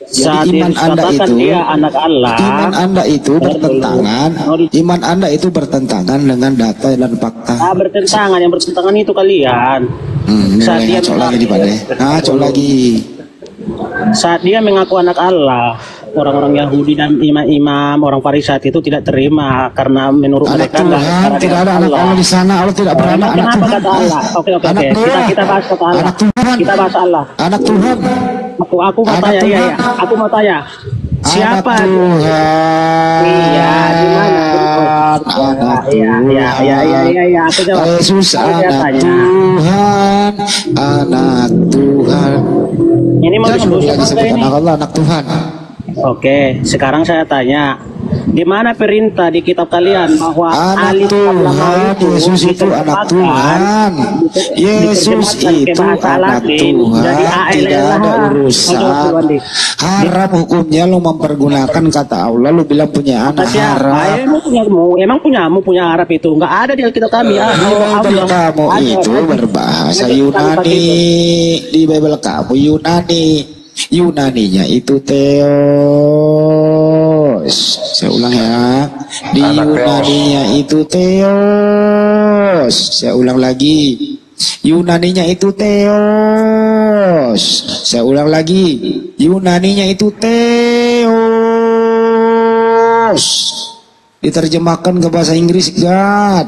Saat Jadi iman Anda itu, dia anak Allah, iman Anda itu bertentangan, iman Anda itu bertentangan dengan data dan fakta. Bertentangan, yang bertentangan itu kalian. Saat dia ngaco lagi di Pade. Ngaco lagi. Saat dia mengaku anak Allah, orang-orang Yahudi dan imam-imam, orang Farisaid itu tidak terima karena menurut Anak mereka Tuhan, tidak ada anak Allah di sana. Allah tidak beranak. Anak kenapa Tuhan. kata Allah? Oke. Kita bahas kata Allah. Anak Tuhan. Kita bahas Allah. Anak Tuhan. Aku mau Anak tanya, Tuhan. iya. Aku mau tanya. Siapa? Anak Tuhan. Iya, di mana? Anak Iya. Aku jawab. Yesus anak Tuhan. Anak Tuhan. Ini mau Jangan diskusi lagi apa sebut ini? anak Allah, anak Tuhan. Oke, sekarang saya tanya, di mana perintah di kitab kalian bahwa Anak alif Tuhan, lam Yesus itu anak Tuhan. Yesus itu anak Tuhan. Tidak ada urusan. Haram hukumnya lo mempergunakan kata Allah, lo bilang punya anak haram. Emang punya Arab itu nggak ada di Alkitab kami. Bible kamu itu berbahasa Yunani. Di Bible kamu Yunani. Yunaninya itu Theos. Saya ulang ya. Di Yunaninya itu Theos. Saya ulang lagi. Yunaninya itu Theos. Saya ulang lagi. Yunaninya itu Theos. Diterjemahkan ke bahasa Inggris God.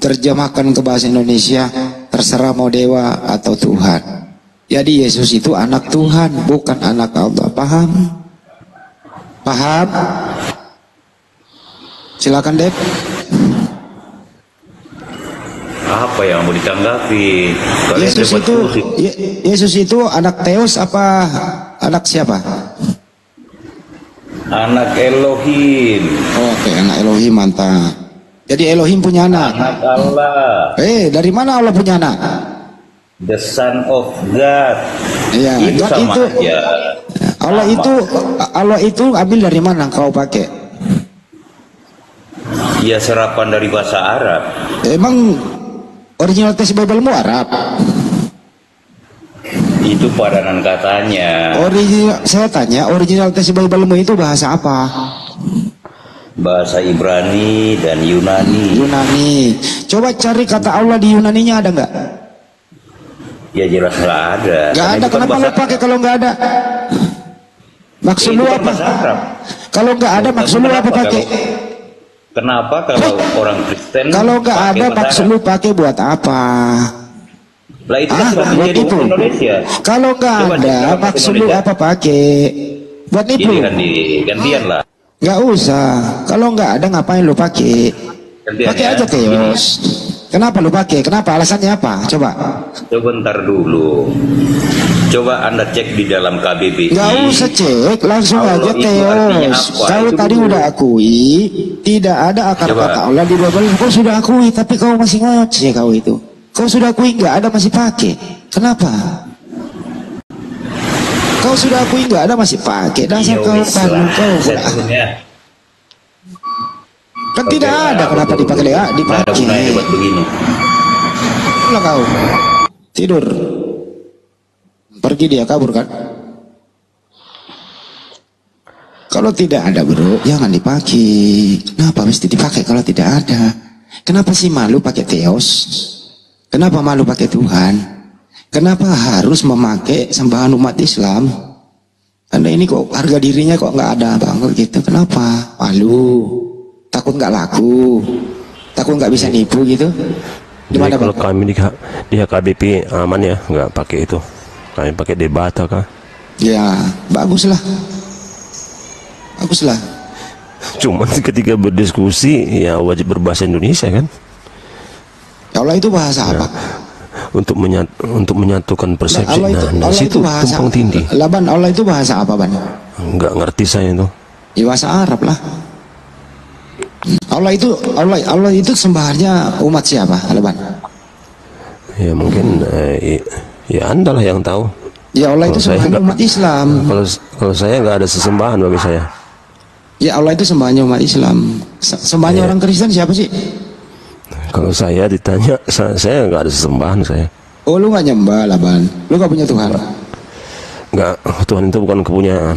Diterjemahkan ke bahasa Indonesia terserah mau dewa atau Tuhan. Jadi Yesus itu anak Tuhan, bukan anak Allah. Paham? Paham? Silakan Dek. Apa yang mau ditanggapi? Yesus itu anak Theos apa anak siapa? Anak Elohim. Oke, anak Elohim, mantap. Jadi Elohim punya anak. Anak Allah. Dari mana Allah punya anak? The Son of God. Iya, itu God sama itu aja. Allah itu ambil dari mana kau pakai? Ya serapan dari bahasa Arab. Emang original teks Bible-mu Arab? Itu padanan katanya. Saya tanya, original teks Bible-mu itu bahasa apa? Bahasa Ibrani dan Yunani. Yunani. Coba cari kata Allah di Yunaninya, ada nggak? Ya jelas nggak ada. Nggak ada. Kenapa lo pakai kalau nggak ada? Maksud lu apa? Kalau nggak ada maksud lu apa pakai? Kenapa kalau orang Kristen? Kalau nggak ada maksud lu pakai buat apa? Lah itu kan sudah menjadi itu. Indonesia. Kalau nggak ada maksud lu apa pakai? Buat nipu? Gantian lah. Nggak usah. Kalau nggak ada ngapain lu pakai? Pakai aja Theos. Kenapa lu pakai? Kenapa? Alasannya apa? Coba. Sebentar dulu. Coba Anda cek di dalam KBBI. Nggak usah cek, langsung aja Theos. Kau tadi udah akui tidak ada akar kata Allah di Bible. Kau sudah akui, tapi kau masih ngoceh kau itu. Kau sudah akui nggak ada masih pakai. Kenapa? Kau sudah akui nggak ada masih pakai. Dasar kau tanggung kau. Kan tidak ada, kenapa dipakai? Dipakai. Buat begini. Lah kau tidur, pergi dia kabur kan? Kalau tidak ada bro, jangan dipakai. Kenapa mesti dipakai kalau tidak ada? Kenapa sih malu pakai Theos? Kenapa malu pakai Tuhan? Kenapa harus memakai sembahan umat Islam? Anda ini kok harga dirinya kok nggak ada banget gitu? Kenapa? Malu? Takut nggak laku, takut nggak bisa nipu gitu. Jadi kalau kami di HKBP aman ya, nggak pakai itu. Kami pakai debata kah? Ya baguslah, baguslah. Cuman ketika berdiskusi ya wajib berbahasa Indonesia kan? Allah itu bahasa apa? Untuk menyatukan persepsi. Nah, situ tumpang tindih. Laban Allah itu bahasa apa ban? Nggak ngerti saya itu. Ya bahasa Arab lah. Allah itu sembahannya umat siapa, Laban? Ya mungkin ya Anda lah yang tahu. Ya Allah itu sembahannya umat Islam. Kalau saya nggak ada sesembahan bagi saya. Ya Allah itu sembahannya umat Islam. Sembahannya orang Kristen siapa sih? Kalau saya ditanya, saya nggak ada sesembahan saya. Oh lu nggak nyembah Laban? Lu nggak punya Tuhan? Nggak, Tuhan itu bukan kepunyaan.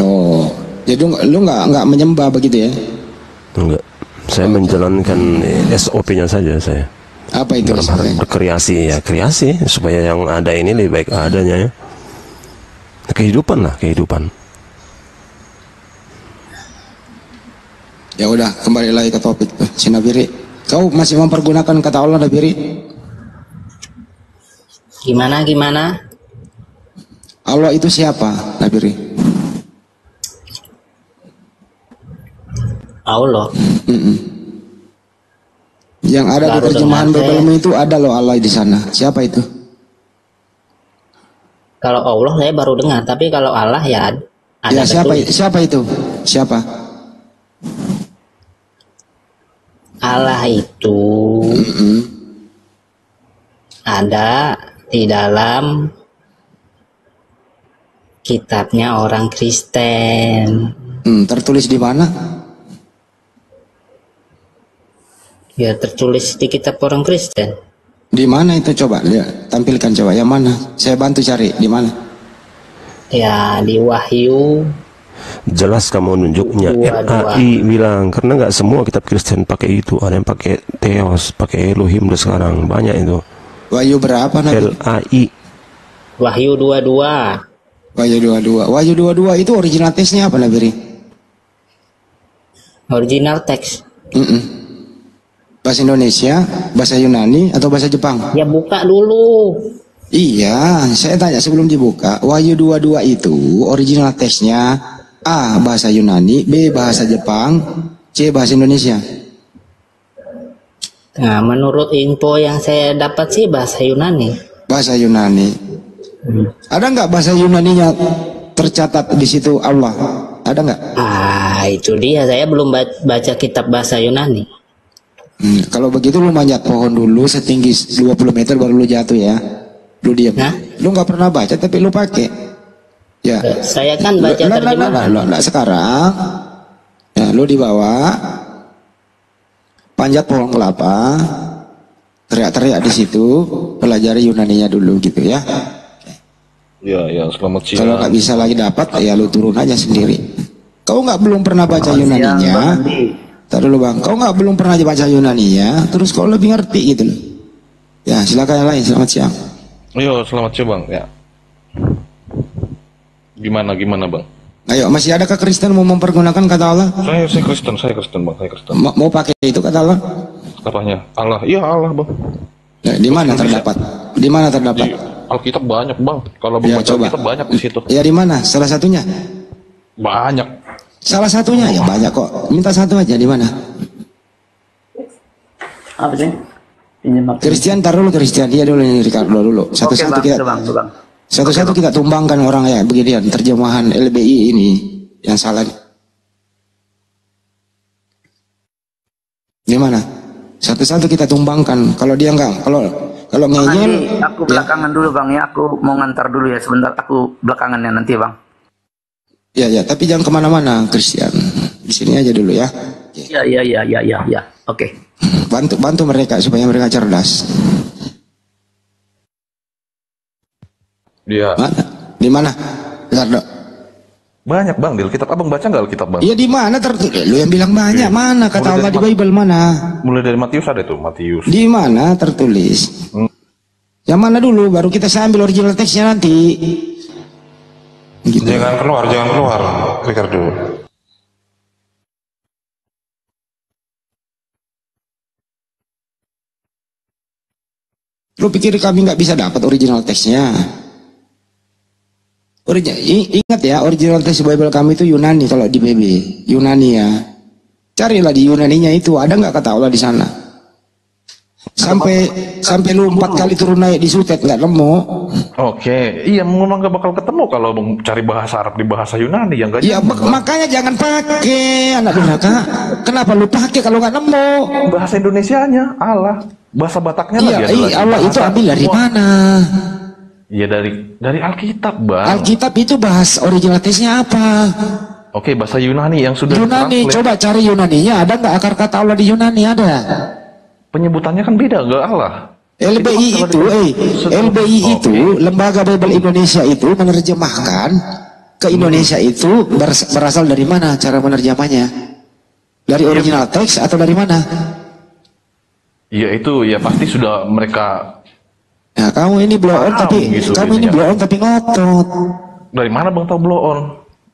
Oh, jadi lu nggak menyembah begitu ya? Enggak. Saya menjalankan SOP-nya saja saya. Apa itu? Dalam hal berkreasi ya, kreasi supaya yang ada ini lebih baik adanya ya. Kehidupan lah, kehidupan. Ya udah, kembali lagi ke topik tuh, si Nabiri. Kau masih mempergunakan kata Allah, Nabiri? Gimana? Allah itu siapa, Nabiri? Allah. Yang ada di Baru terjemahan dengar saya. Bible itu ada loh Allah di sana. Siapa itu? Kalau Allah saya baru dengar, tapi kalau Allah ya ada Ya siapa? betul. Siapa itu? Siapa? Allah itu ada di dalam kitabnya orang Kristen. Tertulis di mana? Ya tertulis di kitab orang Kristen. Di mana itu, coba lihat, tampilkan coba. Yang mana? Saya bantu cari di mana. Ya di Wahyu. Jelas kamu nunjuknya. Dua. RAI bilang karena nggak semua kitab Kristen pakai itu. Ada yang pakai Theos, pakai Elohim dan sekarang banyak itu. Wahyu berapa, Nabi? LAI. Wahyu 22. Wahyu 22. Wahyu 22 itu original teksnya apa, Nabi? Original teks. Bahasa Indonesia, bahasa Yunani, atau bahasa Jepang? Ya buka dulu. Iya, saya tanya sebelum dibuka. Wahyu 22 itu original teksnya A. bahasa Yunani, B. bahasa Jepang, C. bahasa Indonesia. Nah, menurut info yang saya dapat sih bahasa Yunani. Bahasa Yunani. Ada nggak bahasa Yunaninya tercatat di situ Allah? Ada nggak? Ah, itu dia. Saya belum baca kitab bahasa Yunani. Kalau begitu lu manjat pohon dulu setinggi 20 meter baru lu jatuh ya. Lu diam. Hah? Lu nggak pernah baca tapi lu pakai. Ya. Saya kan baca terjemahan. Nah, sekarang ya, lu dibawa panjat pohon kelapa, teriak-teriak di situ, pelajari Yunaninya dulu gitu ya. Ya, selamat siang. Kalau nggak bisa lagi dapat ya lu turun aja sendiri. Kau belum pernah baca Yunaninya. Tar dulu bang, kau belum pernah baca Yunaninya, terus kau lebih ngerti gitu loh. Ya silakan yang lain, selamat siang. Yo, selamat siang bang. Ya. Gimana bang? Ayo, masih adakah Kristen mau mempergunakan kata Allah? Saya Kristen bang, saya Kristen. Mau pakai itu kata Allah? Apanya? Allah, iya Allah bang. Nah, di mana terdapat? Di mana terdapat? Di Alkitab banyak bang. Kalau Ya, baca coba. Alkitab banyak di situ. Ya di mana? Salah satunya? Banyak. Salah satunya ya banyak kok. Minta satu aja di mana? Apa sih? Pinjam HP. Kristen, tar dulu Kristen. Dia dulu ini Ricardo dulu. Satu-satu kita. Bang. Satu-satu kita tumbangkan orang ya beginian terjemahan LBI ini yang salah. Gimana? Satu-satu kita tumbangkan. Kalau dia kalau ngeyel. Nanti aku belakangan dulu bang ya. Aku mau ngantar dulu ya sebentar. Aku belakangannya nanti bang. Ya, tapi jangan kemana-mana, Christian. Di sini aja dulu ya. Ya. Oke. Bantu mereka supaya mereka cerdas. Dia Mana? Di mana? Ricardo. banyak bang di Alkitab. Abang baca nggak Alkitab bang? Iya di mana tertulis? Lu yang bilang banyak. Mana kata Allah di Bible mana? Mulai dari Matius ada tuh, Matius. Di mana tertulis? Yang mana dulu? Baru kita sambil original teksnya nanti. Gitu. Jangan keluar, Ricardo. Lu pikir kami nggak bisa dapat original teksnya? Ingat ya, original teks Bible kami itu Yunani kalau di BB. Yunani ya. Carilah di Yunaninya itu, ada nggak kata Allah di sana? Sampai lu 4 kali turun naik di sutet nggak nemu. Oke, iya memang nggak bakal ketemu kalau abang cari bahasa Arab di bahasa Yunani yang nggak. Ya makanya jangan pakai anak durhaka. Kenapa lu pakai kalau nggak nemu? Bahasa Indonesianya Allah, bahasa Bataknya Iya, Allah itu ambil dari mana? Iya dari Alkitab bang. Alkitab itu bahas original teksnya apa? Oke, bahasa Yunani yang sudah Yunani, translate. coba cari Yunaninya, ada nggak akar kata Allah di Yunani? Ada. Penyebutannya kan beda, nggak Allah. LBI itu, LBI itu, Lembaga Bible Indonesia itu menerjemahkan ke Indonesia itu berasal dari mana cara menerjemahnya? Dari original teks atau dari mana? Ya itu ya pasti sudah mereka. Nah, kamu ini blow on tapi gitu, kamu ini blow on tapi ngotot. Dari mana bang tahu blow on?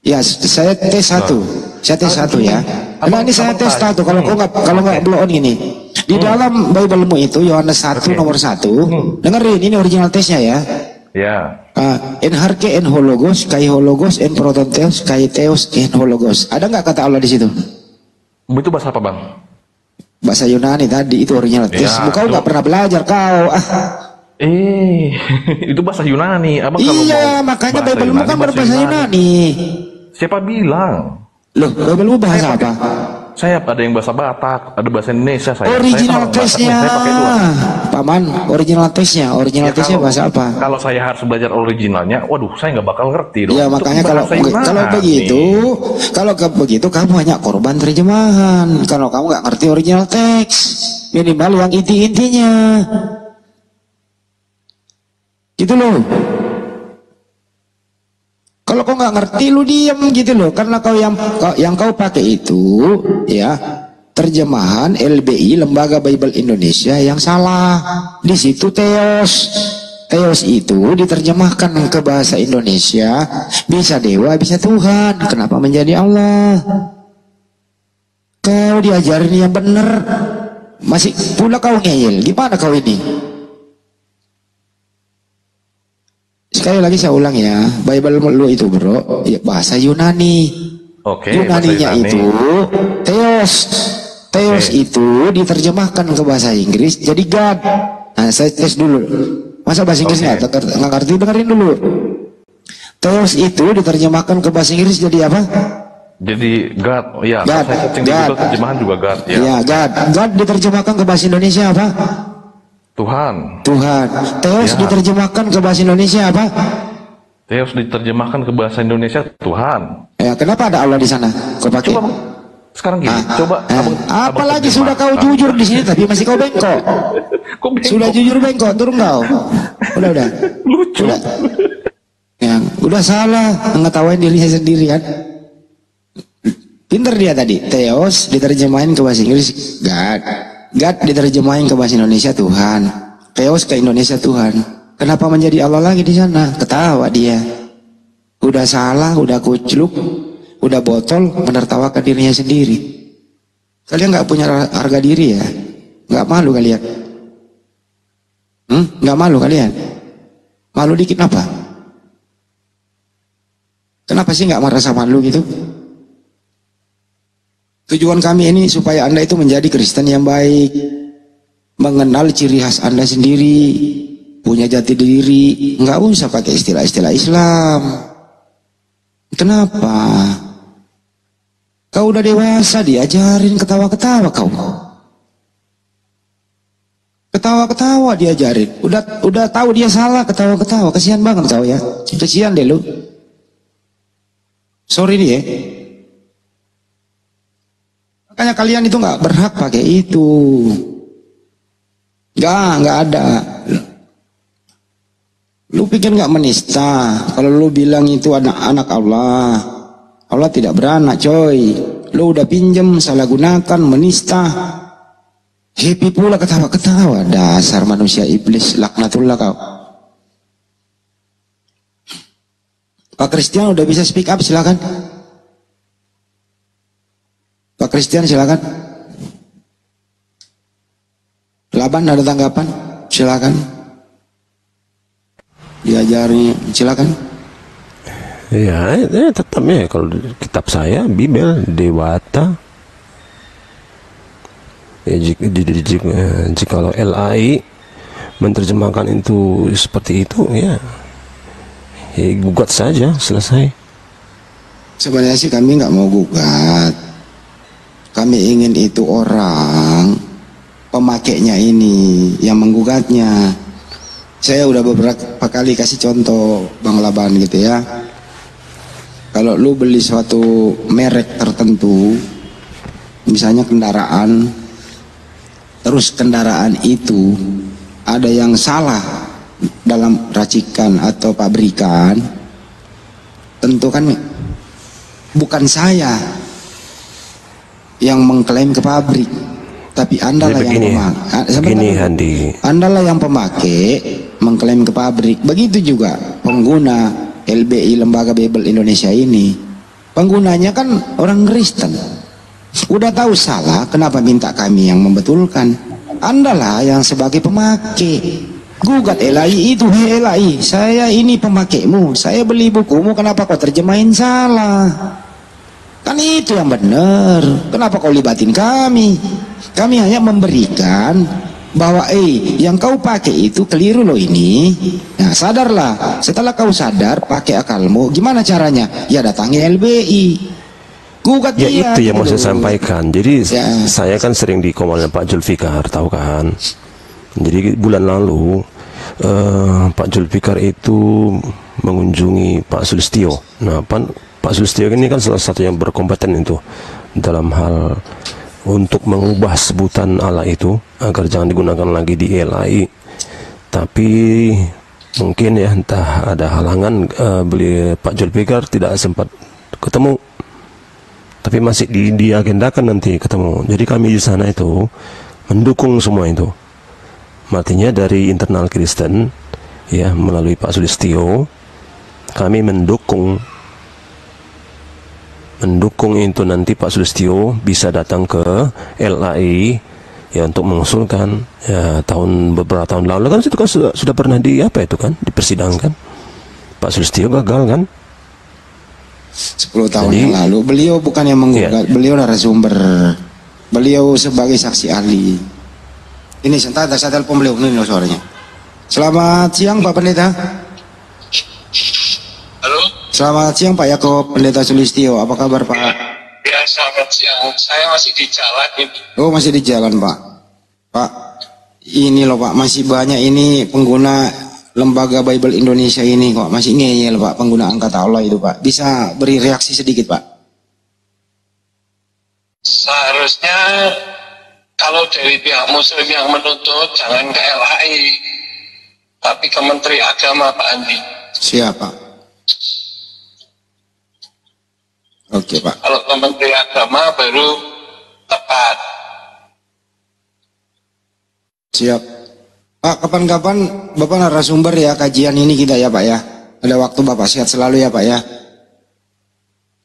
Ya, saya tes satu. Saya tes satu ya. Nah, ini saya tes satu. Kalau nggak blow on ini. Di dalam Bible-mu itu Yohanes 1 nomor 1. Dengerin ini original tesnya ya. Ya. En harke en hologos, kai hologos en protonteos, kai teos en hologos. Ada nggak kata Allah di situ? Itu bahasa apa bang? Bahasa Yunani tadi itu original tes. Ya, Kau nggak pernah belajar kau. Itu bahasa Yunani. Abang Iya, makanya Bible-mu kan berbahasa Yunani. Siapa bilang? Loh, Bible-mu bahasa apa? Saya ada yang bahasa Batak, ada bahasa Indonesia. Original tesnya, Paman. Original tesnya bahasa apa? Kalau saya harus belajar originalnya, waduh, saya nggak bakal ngerti dong. Ya makanya kalau begitu kamu hanya korban terjemahan. Kalau kamu nggak ngerti original teks, minimal yang inti-intinya. Gitu loh. Kalau kau nggak ngerti lu diam gitu loh, karena yang kau pakai itu ya terjemahan LBI Lembaga Bible Indonesia yang salah. Di situ Theos itu diterjemahkan ke bahasa Indonesia bisa dewa bisa Tuhan. Kenapa menjadi Allah? Kau diajarin yang benar masih pula kau ngeyel. Gimana kau ini? Sekali lagi saya ulang ya, Bible lu itu bro, ya, bahasa Yunani. Yunaninya itu Theos itu diterjemahkan ke bahasa Inggris jadi God. Nah saya tes dulu, masa bahasa Inggris nggak ngerti, dengerin dulu. Theos itu diterjemahkan ke bahasa Inggris jadi apa? Jadi God, ya. God. Saya searching di Google terjemahan juga God. Ya, God. God diterjemahkan ke bahasa Indonesia apa? Tuhan. Theos diterjemahkan ke bahasa Indonesia apa? Theos diterjemahkan ke bahasa Indonesia Tuhan. Ya, kenapa ada Allah di sana? Kau pakai? Coba sekarang gini, apalagi sudah kau jujur di sini tapi masih kau bengkok. Sudah jujur bengkok, turun kau. Udah. Lucu. Udah salah, ngetawain dirinya sendiri kan. Pinter dia tadi. Theos diterjemahin ke bahasa Inggris God diterjemahin ke bahasa Indonesia Tuhan. Theos ke Indonesia Tuhan. Kenapa menjadi Allah lagi di sana? Ketawa dia. Udah salah, udah kucluk, udah botol, menertawakan dirinya sendiri. Kalian nggak punya harga diri ya? Nggak malu kalian? Nggak malu kalian? Malu dikit apa? Kenapa sih nggak merasa malu gitu? Tujuan kami ini supaya Anda itu menjadi Kristen yang baik, mengenal ciri khas Anda sendiri, punya jati diri, nggak usah pakai istilah-istilah Islam. Kenapa? Kau udah dewasa diajarin ketawa-ketawa kau. Ketawa-ketawa diajarin, udah tahu dia salah ketawa-ketawa, kasihan banget kau ya, kasihan deh lu. Sorry nih ya. Makanya kalian itu nggak berhak pakai itu. Nggak ada. Lu pikir nggak menista? Kalau lu bilang itu anak Allah, Allah tidak beranak coy. Lu udah pinjem, salah gunakan, menista. Happy pula ketawa-ketawa. Dasar manusia iblis, laknatullah kau. Pak Christian udah bisa speak up, silakan. Pak Christian silakan. Laban ada tanggapan? Silakan. Diajari, silakan. Ya, tetap ya kalau kitab saya Bibel Dewata. Ya, jikalau LAI menerjemahkan itu seperti itu ya gugat saja, selesai. Sebenarnya sih kami nggak mau gugat. Kami ingin itu orang pemakainya ini yang menggugatnya. Saya udah beberapa kali kasih contoh Bang Laban gitu ya. Kalau lu beli suatu merek tertentu, misalnya kendaraan, terus kendaraan itu ada yang salah dalam racikan atau pabrikan, tentu kan bukan saya yang mengklaim ke pabrik, tapi Anda lah yang pemakai. Anda lah yang pemakai mengklaim ke pabrik. Begitu juga pengguna LBI, Lembaga Bible Indonesia ini, penggunanya kan orang Kristen. Udah tahu salah, kenapa minta kami yang membetulkan? Anda lah yang sebagai pemakai. Gugat LAI itu, hei LAI, saya ini pemakaimu, saya beli bukumu, kenapa kau terjemahin salah? Kan itu yang benar. Kenapa kau libatin kami? Kami hanya memberikan bahwa yang kau pakai itu keliru loh ini. Nah, sadarlah. Setelah kau sadar, pakai akalmu. Gimana caranya? Ya datangi LBI. Gugat ya dia. Itu yang mau saya sampaikan. Jadi saya kan sering di komandan Pak Zulfikar, tahu kan? Jadi bulan lalu Pak Zulfikar itu mengunjungi Pak Sulistyo. Nah, Pak Sulistyo ini kan salah satu yang berkompeten itu dalam hal untuk mengubah sebutan Allah itu agar jangan digunakan lagi di LAI. Tapi mungkin ya entah ada halangan, Pak Zulfikar tidak sempat ketemu. Tapi masih diagendakan nanti ketemu. Jadi kami di sana itu mendukung semua itu. Artinya dari internal Kristen ya melalui Pak Sulistyo kami mendukung itu nanti Pak Sulistyo bisa datang ke LAI ya untuk mengusulkan ya beberapa tahun lalu kan itu kan sudah pernah dipersidangkan. Pak Sulistyo gagal kan 10 tahun yang lalu. Beliau bukan yang menggugat, beliau narasumber, beliau sebagai saksi ahli. Ini sebentar saya telepon beliau, ini loh suaranya. Selamat siang Pak Pendeta. Halo. Selamat siang Pak Yakob, Pendeta Sulistyo. Apa kabar Pak? Ya, selamat siang. Saya masih di jalan ini. Oh, masih di jalan Pak. Pak, ini loh Pak, masih banyak ini pengguna Lembaga Bible Indonesia ini kok masih ngeyel Pak, penggunaan kata Allah itu Pak. Bisa beri reaksi sedikit Pak? Seharusnya kalau dari pihak muslim yang menuntut jangan ke LHI, tapi ke Menteri Agama Pak Andi. Siapa? Oke Pak. Kalau ke Menteri Agama baru tepat. Siap. Pak, kapan-kapan Bapak narasumber ya kajian ini kita ya Pak ya. Ada waktu Bapak, sehat selalu ya Pak ya.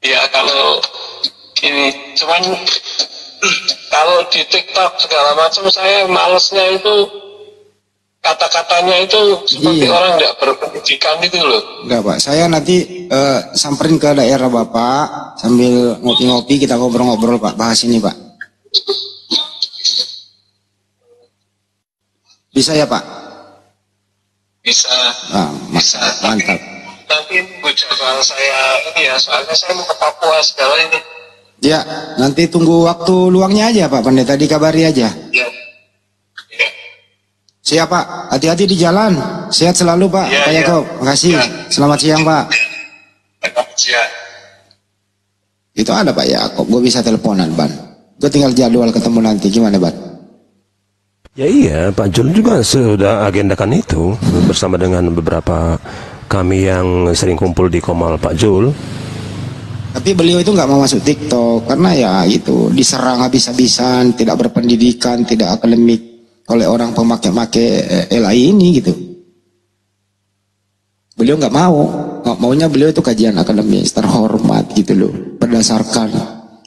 Ya kalau ini cuman kalau di TikTok segala macam saya malesnya itu kata-katanya itu seperti orang tidak berpendidikan itu loh. Enggak Pak, saya nanti samperin ke daerah Bapak sambil ngopi-ngopi kita ngobrol-ngobrol Pak, bahas ini Pak. Bisa ya Pak? Bisa. Bisa. Mantap. Tapi jadwal saya ini ya, soalnya saya mau ke Papua segala ini. Ya, nanti tunggu waktu luangnya aja Pak Pendeta, dikabari aja. Ya. Ya. Siap Pak, hati-hati di jalan. Sehat selalu Pak. Ya, Pak Yakob, makasih. Ya. Selamat siang Pak. Selamat siang. Itu ada Pak Yakob, gue bisa teleponan Ban. Gue tinggal jadwal ketemu nanti, gimana Ban? Ya iya, Pak Jul juga sudah agendakan itu bersama dengan beberapa kami yang sering kumpul di Komal Pak Jul. Tapi beliau itu nggak mau masuk TikTok karena ya itu diserang habis-habisan, tidak berpendidikan, tidak akademik oleh orang pemakai LAI ini gitu. Beliau nggak maunya beliau itu kajian akademis terhormat gitu loh, berdasarkan.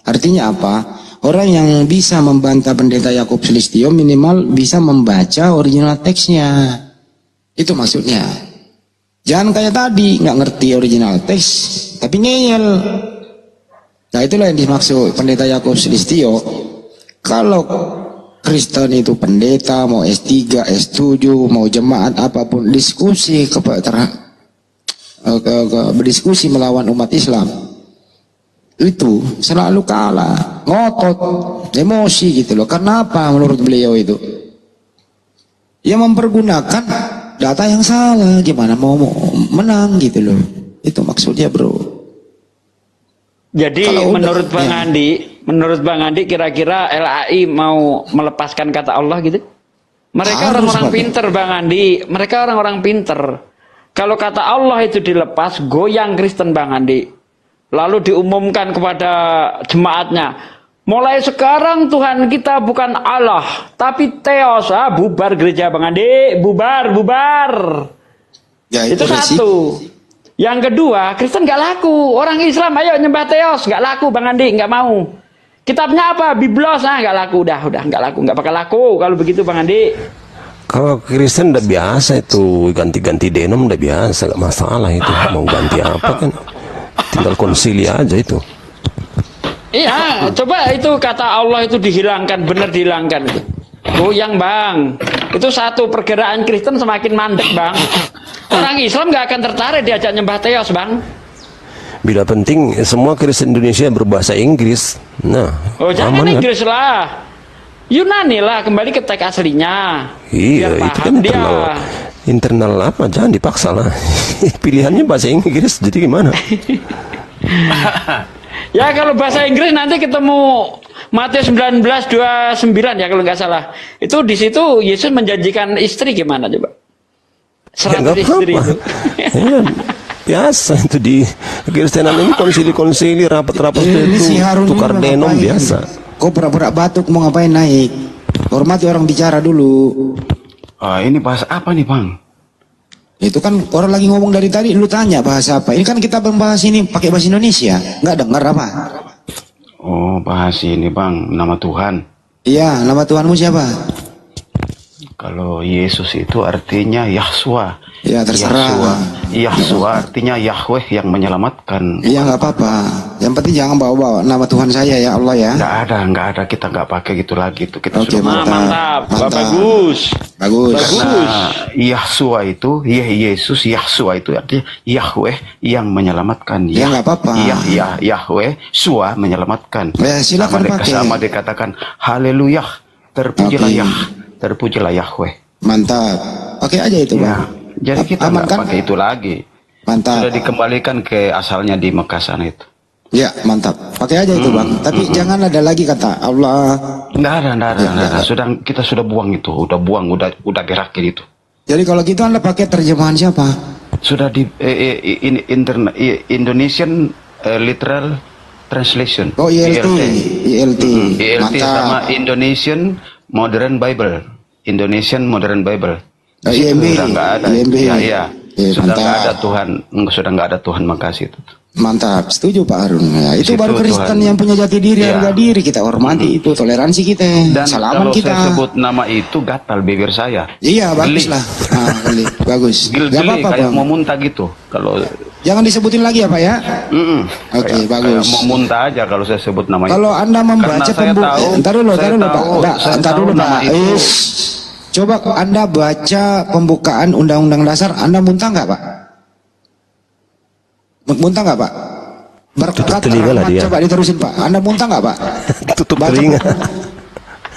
Artinya apa? Orang yang bisa membantah Pendeta Yakob Sulistyo minimal bisa membaca original teksnya. Itu maksudnya. Jangan kayak tadi, nggak ngerti original teks, tapi ngeyel. Nah itulah yang dimaksud Pendeta Yakob Sulistyo. Kalau Kristen itu pendeta, mau S3, S7, mau jemaat apapun, diskusi berdiskusi melawan umat Islam, itu selalu kalah, ngotot, emosi gitu loh. Kenapa menurut beliau itu? Ya mempergunakan data yang salah, gimana mau menang gitu loh. Itu maksudnya bro. Jadi menurut Bang Andi kira-kira LAI mau melepaskan kata Allah gitu? Mereka orang-orang pinter Bang Andi, mereka orang-orang pinter. Kalau kata Allah itu dilepas, goyang Kristen Bang Andi. Lalu diumumkan kepada jemaatnya, mulai sekarang Tuhan kita bukan Allah, tapi Theos. Bubar gereja Bang Andi, bubar. Ya, itu satu. Yang kedua, Kristen nggak laku. Orang Islam ayo nyembah Theos, nggak laku Bang Andi, nggak mau. Kitabnya apa? Biblos, nggak laku, udah nggak laku, nggak bakal laku kalau begitu Bang Andi. Kalau Kristen udah biasa itu ganti-ganti denom, udah biasa, gak masalah itu. Mau ganti apa kan, tinggal konsili aja itu. Iya, coba itu kata Allah itu dihilangkan, benar dihilangkan. Goyang Bang. Itu satu, pergerakan Kristen semakin mandek Bang. Orang Islam gak akan tertarik diajak nyembah Theos Bang. Bila penting semua Kristen Indonesia berbahasa Inggris. Nah, jangan Inggris lah. Yunani lah, kembali ke teks aslinya. Iya, itu kan internal apa, jangan dipaksa lah. Pilihannya bahasa Inggris, jadi gimana? Ya kalau bahasa Inggris nanti ketemu Matius 19:29 ya kalau nggak salah. Itu di situ Yesus menjanjikan istri gimana coba? 100 istri itu. Ya, biasa itu di Kristenan ini, konsili-konsili, rapat-rapat itu, tukar denom biasa. Kok pura-pura batuk mau ngapain naik? Hormati orang bicara dulu. Ini bahasa apa nih Bang? Itu kan orang lagi ngomong dari tadi, lu tanya bahasa apa? Ini kan kita membahas ini pakai bahasa Indonesia, nggak dengar apa? Oh, bahas ini Bang, nama Tuhan. Iya, nama Tuhanmu siapa? Kalau Yesus itu artinya Yahshua. Ya terserah. Yahshua artinya Yahweh yang menyelamatkan. Iya nggak apa-apa. Yang penting jangan bawa-bawa nama Tuhan saya ya Allah ya. Nggak ada. Kita nggak pakai gitu lagi itu. Kita Oke, sudah mantap. Bagus. Karena Yahshua itu, Yesus Yahshua itu artinya Yahweh yang menyelamatkan. Ya nggak apa-apa. Yahweh Shua menyelamatkan. Ya, silakan pakai. Sama dikatakan Haleluya, terpujilah Yahweh. Mantap. Pakai aja itu Bang. Jadi kita nggak pakai itu lagi. Mantap. Sudah dikembalikan ke asalnya di Mekah sana itu. Ya mantap. Pakai aja itu Bang. Tapi jangan ada lagi kata Allah. Nggak ada. Kita sudah buang itu. Udah gerakin itu. Jadi kalau gitu Anda pakai terjemahan siapa? Sudah di Indonesian Literal Translation. Oh ILT. ILT sama Indonesian Modern Bible. Indonesian Modern Bible. Sudah nggak ada. Iya. Sudah nggak ada Tuhan. Sudah nggak ada Tuhan makasih itu. Mantap, setuju Pak Harun. Ya, itu baru Kristen yang punya jati diri, harga diri. Kita hormati itu, toleransi kita. Dan salaman kalau kita. saya sebut nama itu gatal bibir saya. Iya, bagus lah. Bagus. Gak apa-apa kayak mau muntah gitu. Kalau jangan disebutin lagi ya Pak ya. Oke, bagus. Kayak mau muntah aja kalau saya sebut nama itu. Kalau Anda membaca entar dulu Pak. Coba Anda baca pembukaan Undang-Undang Dasar, Anda muntah nggak Pak? Muntah nggak Pak? Berkat rahmat, coba diterusin Pak. Anda muntah nggak Pak? Tutup telinga.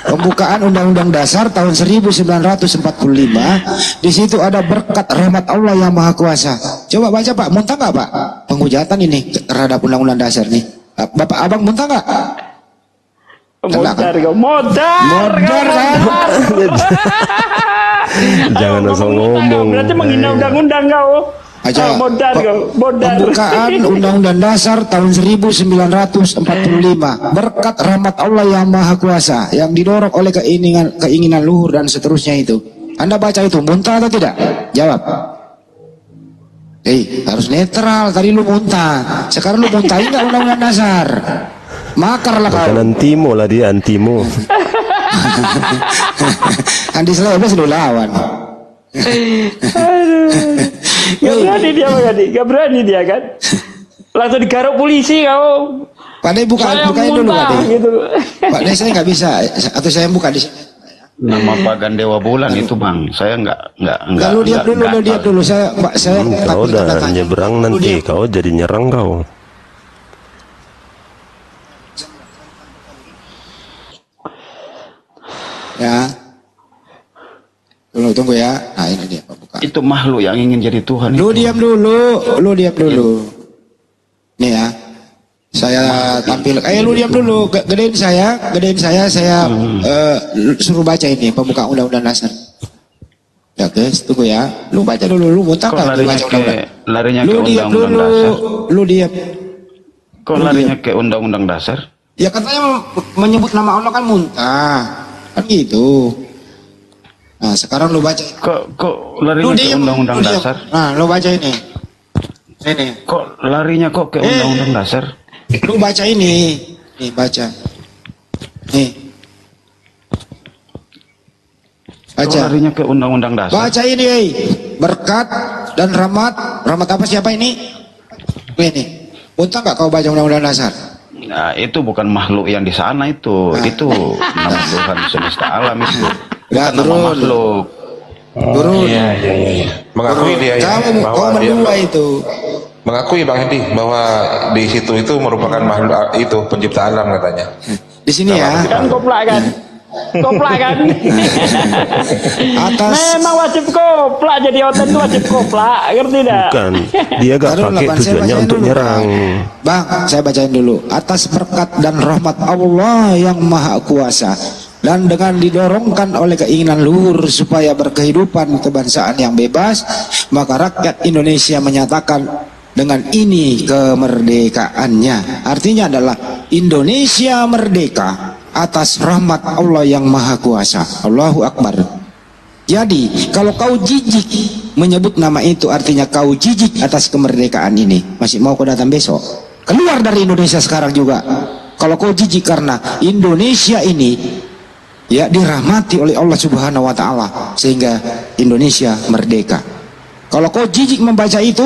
Pembukaan Undang-Undang Dasar tahun 1945, di situ ada berkat rahmat Allah yang Maha Kuasa. Coba baca Pak, muntah nggak Pak? Penghujatan ini terhadap Undang-Undang Dasar nih. Bapak Abang muntah nggak? Modar kan? Jangan asal ngomong. Berarti menghina undang-undang kau. Modar. Pembukaan Undang-Undang Dasar tahun 1945, berkat rahmat Allah yang Maha Kuasa yang didorong oleh keinginan luhur dan seterusnya itu. Anda baca itu, muntah atau tidak? Jawab. Harus netral. Tadi lu muntah, sekarang lu muntahin nggak Undang-Undang Dasar? Makarlah kau. Bukan antimo lah dia, antimo. Andi Selebes lu lawan. Gak berani dia kan. Langsung digaruk polisi kau. Pak De bukain dulu Pak De. Gitu. Pak De saya nggak bisa, atau saya buka di sini. Nama Pak Gandewa Bulan itu Bang, saya nggak. Lu diam dulu. Saya kau udah nyebrang nanti, kau jadi nyerang kau. Ya. Tunggu ya. Nah ini dia Pak. Itu makhluk yang ingin jadi Tuhan. Lu diam dulu. Nih ya. Saya tampil. Lu diam dulu. Gedein saya. Saya suruh baca ini pembukaan Undang-Undang Dasar. Ya guys, tunggu ya. Lu baca dulu, lu muntah Kok kan? larinya ke Lu diam undang-undang dulu, dasar? lu diam. Kok larinya ke undang-undang dasar? Ya katanya menyebut nama Allah kan muntah, kan gitu. Nah sekarang lu baca. Kok larinya ke undang-undang dasar? Nah lu baca ini. Ini. Kok larinya kok ke undang-undang dasar? Lu baca ini. Nih baca. Nih. Baca. Kok larinya ke undang-undang dasar? Baca ini, berkat dan rahmat. Rahmat apa siapa ini? Ini. Muntah nggak kau baca undang-undang dasar? Nah, itu bukan makhluk yang di sana itu. Itu nama Tuhan semesta alam itu. Bukan nama makhluk. Turun. Iya. Mengakui dia ya, Kau mendua itu. Mengakui Bang Hedi bahwa di situ itu merupakan makhluk itu pencipta alam katanya. Di sini ya. Kan koplak kan. Koplak kan. Memang wajib koplak, jadi oten itu wajib koplak, ngerti dah? Bukan, dia gak pakai tujuannya untuk nyerang. Bang, saya bacain dulu. Atas berkat dan rahmat Allah yang maha kuasa, dan dengan didorongkan oleh keinginan luhur supaya berkehidupan kebangsaan yang bebas, maka rakyat Indonesia menyatakan dengan ini kemerdekaannya. Artinya adalah Indonesia merdeka atas rahmat Allah yang maha kuasa. Allahu Akbar. Jadi kalau kau jijik menyebut nama itu, artinya kau jijik atas kemerdekaan ini. Masih mau kau datang besok? Keluar dari Indonesia sekarang juga. Kalau kau jijik karena Indonesia ini ya dirahmati oleh Allah Subhanahu wa taala sehingga Indonesia merdeka. Kalau kau jijik membaca itu,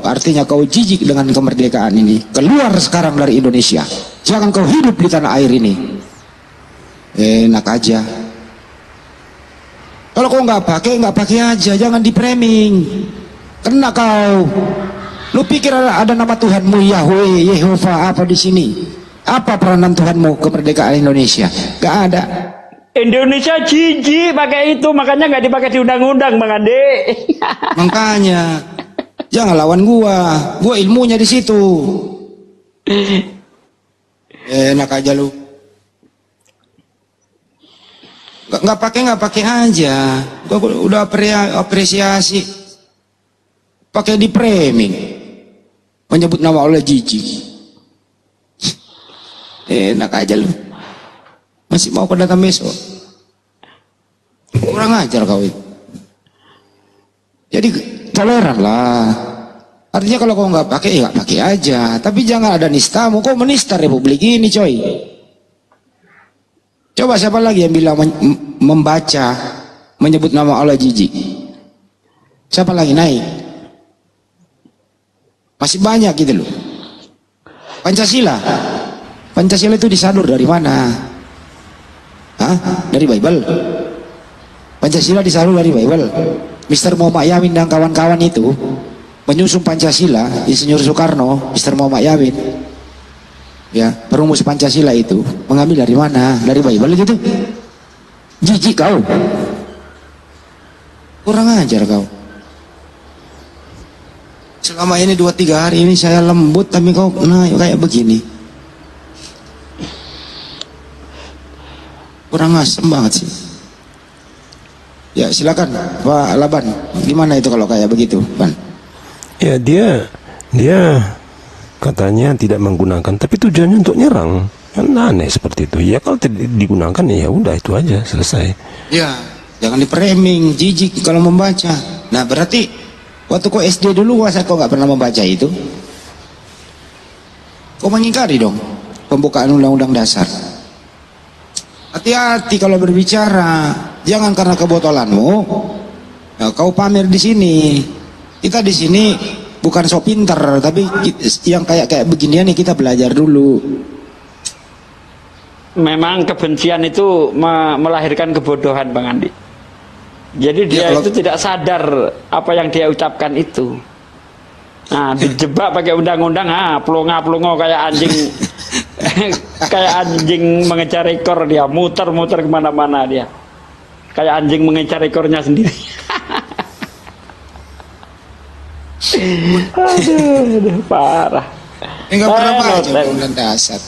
artinya kau jijik dengan kemerdekaan ini. Keluar sekarang dari Indonesia. Jangan kau hidup di tanah air ini. Enak aja. Kalau kau nggak pakai aja. Jangan di framing. Kena kau. Lu pikir ada nama Tuhanmu Yahweh, Yehova apa di sini? Apa peranan Tuhanmu kemerdekaan Indonesia? Gak ada. Indonesia jijik pakai itu, makanya nggak dipakai di undang-undang, Bang Ade. Makanya jangan lawan gua ilmunya di situ. Enak aja lu. Nggak pakai aja. Gua udah apresiasi. Pakai di framing. Menyebut nama Allah jijik. Enak aja lu. Masih mau kau datang besok? Kurang ajar kau itu. Jadi toleran lah. Artinya kalau kau nggak pakai, ya nggak pakai aja. Tapi jangan ada nistamu. Kau menista republik ini, coy. Coba siapa lagi yang bilang membaca, menyebut nama Allah jijik? Siapa lagi naik? Masih banyak gitu loh. Pancasila. Pancasila itu disadur dari mana? Hah? Dari Bible. Pancasila disadur dari Bible. Mr. Muhammad Yamin dan kawan-kawan itu menyusun Pancasila, Insinyur Soekarno, Mr. Muhammad Yamin, ya, perumus Pancasila itu mengambil dari mana? Dari Bible gitu. Jijik kau. Kurang ajar kau. Selama ini 2-3 hari ini saya lembut, tapi kau kayak begini. Kurang asem banget sih. Ya silakan Pak Laban, gimana itu kalau kayak begitu, Ban? Ya dia katanya tidak menggunakan, tapi tujuannya untuk nyerang. Kan aneh seperti itu. Ya kalau tidak digunakan ya udah itu aja, selesai. Ya, jangan di framing, jijik kalau membaca. Nah berarti waktu kau SD dulu masa kau nggak pernah membaca itu? Kau mengingkari dong pembukaan undang-undang dasar. Hati-hati kalau berbicara, jangan karena kebotolanmu. Nah, kau pamer di sini. Kita di sini bukan so pinter, tapi yang kayak beginian nih kita belajar dulu. Memang kebencian itu melahirkan kebodohan, Bang Andi. Jadi dia itu tidak sadar apa yang dia ucapkan itu. Nah, dijebak pakai undang-undang, pelongo-pelongo kayak anjing. Kayak anjing mengejar ekor, dia muter-muter kemana-mana dia. Kayak anjing mengejar ekornya sendiri. aduh, parah. Enggak pernah baca undang-undang dasar.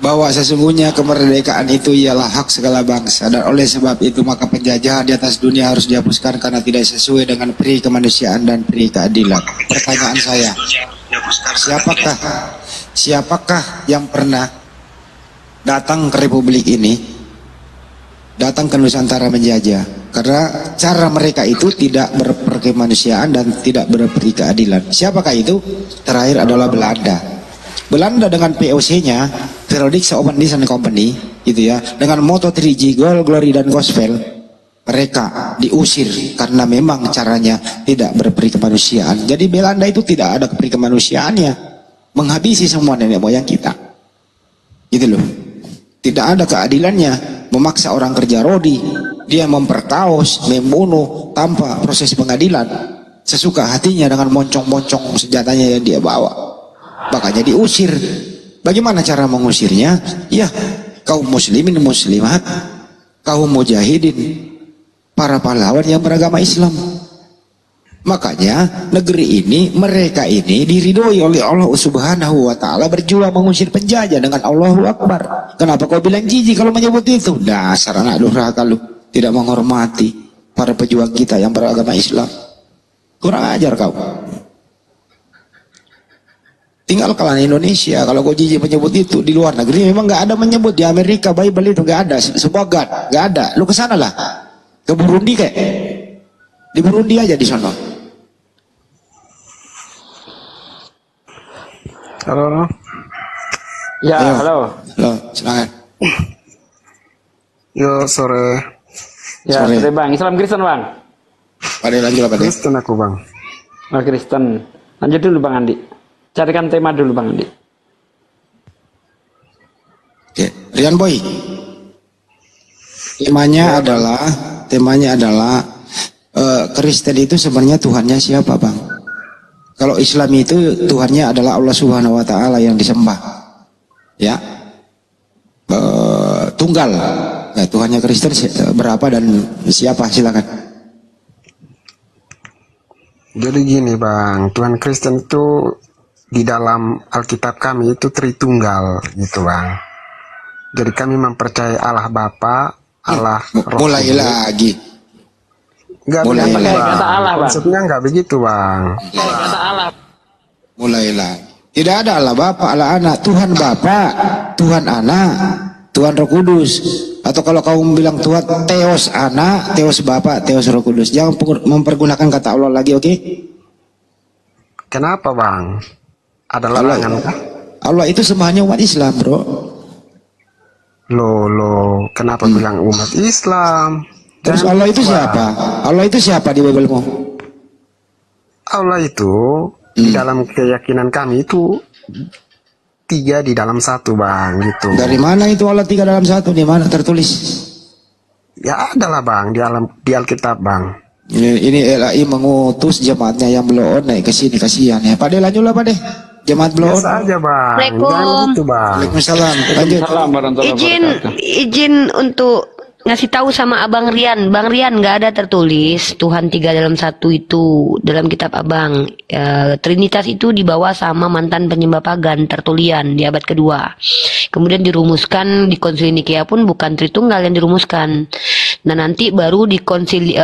bahwa sesungguhnya kemerdekaan itu ialah hak segala bangsa, dan oleh sebab itu maka penjajahan di atas dunia harus dihapuskan karena tidak sesuai dengan peri kemanusiaan dan peri keadilan. Pertanyaan saya, siapakah yang pernah datang ke Republik ini, datang ke Nusantara menjajah? Karena cara mereka itu tidak berperkemanusiaan dan tidak berperi keadilan. Siapakah itu? Terakhir adalah Belanda. Belanda dengan POC-nya, Verodiksa Opendis and Company, gitu ya, dengan moto 3G, Gold, Glory, dan Gospel, mereka diusir karena memang caranya tidak berperi kemanusiaan. Jadi Belanda itu tidak ada peri kemanusiaannya, menghabisi semua nenek moyang kita, gitu loh. Tidak ada keadilannya, memaksa orang kerja rodi, dia memperkaos, membunuh tanpa proses pengadilan, sesuka hatinya dengan moncong-moncong senjatanya yang dia bawa. Makanya diusir. Bagaimana cara mengusirnya? Ya, kaum muslimin muslimat, kaum mujahidin, para pahlawan yang beragama Islam. Makanya negeri ini, mereka ini diridhoi oleh Allah Subhanahu wa taala, berjuang mengusir penjajah dengan Allahu Akbar. Kenapa kau bilang jijik kalau menyebut itu? Dasar anak durhaka lu, tidak menghormati para pejuang kita yang beragama Islam. Kurang ajar kau. Tinggal kalian Indonesia, kalau kau jijik menyebut itu. Di luar negeri memang nggak ada menyebut. Di Amerika Bible itu nggak ada, semua God, nggak ada. Lu kesana lah, ke Burundi kayak, di Burundi aja di sana. Halo. Ya, ayo. halo. Halo, silakan. Yo, sore. Ya, sore Bang. Islam Kristen Bang. Pada lanjut apa deh? Kristen aku Bang. Oh, Kristen. Lanjut dulu Bang Andi. Carikan tema dulu Bang Andi. Oke, Rian Boy. Temanya adalah Kristen itu sebenarnya Tuhannya siapa, Bang? Kalau Islam itu Tuhannya adalah Allah Subhanahu wa taala yang disembah. Ya. Tunggal. Nah, Tuhannya Kristen berapa dan siapa? Silakan. Jadi gini Bang, Tuhan Kristen itu di dalam Alkitab kami itu Tritunggal gitu Bang. Jadi kami mempercayai Allah Bapa, Allah Roh. Mulai lagi. Enggak begitu Bang. Konsepnya enggak begitu Bang. Kata Allah. Mulai lagi. Tidak ada Allah Bapa, Allah Anak, Tuhan Bapa, Tuhan Anak, Tuhan Roh Kudus. Atau kalau kamu bilang Tuhan Theos Anak, Theos Bapa, Theos Roh Kudus. Jangan mempergunakan kata Allah lagi, oke? Kenapa Bang? Ada larangan kah? Allah itu sembahannya umat Islam, bro. Loh, kenapa bilang umat Islam? Terus Allah itu siapa? Allah itu siapa di Biblemu? Allah itu di dalam keyakinan kami itu 3 di dalam 1 Bang, gitu. Dari mana itu Allah 3 dalam 1? Di mana tertulis? Ya adalah Bang, di Alkitab Bang. Ini LAI mengutus jemaatnya yang belum naik ke sini, kasihan ya. Pak De, lanjutlah Pak De. Jemaat belum. Biasa aja Bang. Waalaikumsalam. Gitu, Bang. Waalaikumsalam. Lanjut. Izin untuk ngasih tahu sama Abang Rian. Bang Rian, nggak ada tertulis Tuhan 3 dalam 1 itu dalam kitab Abang. Trinitas itu dibawa sama mantan penyembah pagan Tertulian di abad kedua. Kemudian dirumuskan di Konsili Nikea pun bukan Tritunggal yang dirumuskan. Nah nanti baru di konsili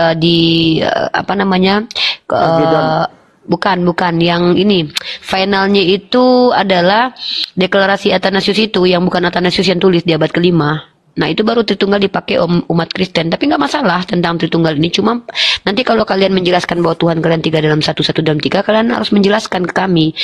bukan yang ini finalnya itu adalah deklarasi Athanasius itu, yang bukan Athanasius yang tulis di abad kelima. Nah itu baru Tritunggal dipakai umat Kristen, tapi nggak masalah tentang Tritunggal ini. Cuma nanti kalau kalian menjelaskan bahwa Tuhan kalian 3 dalam 1, 1 dalam 3, kalian harus menjelaskan ke kami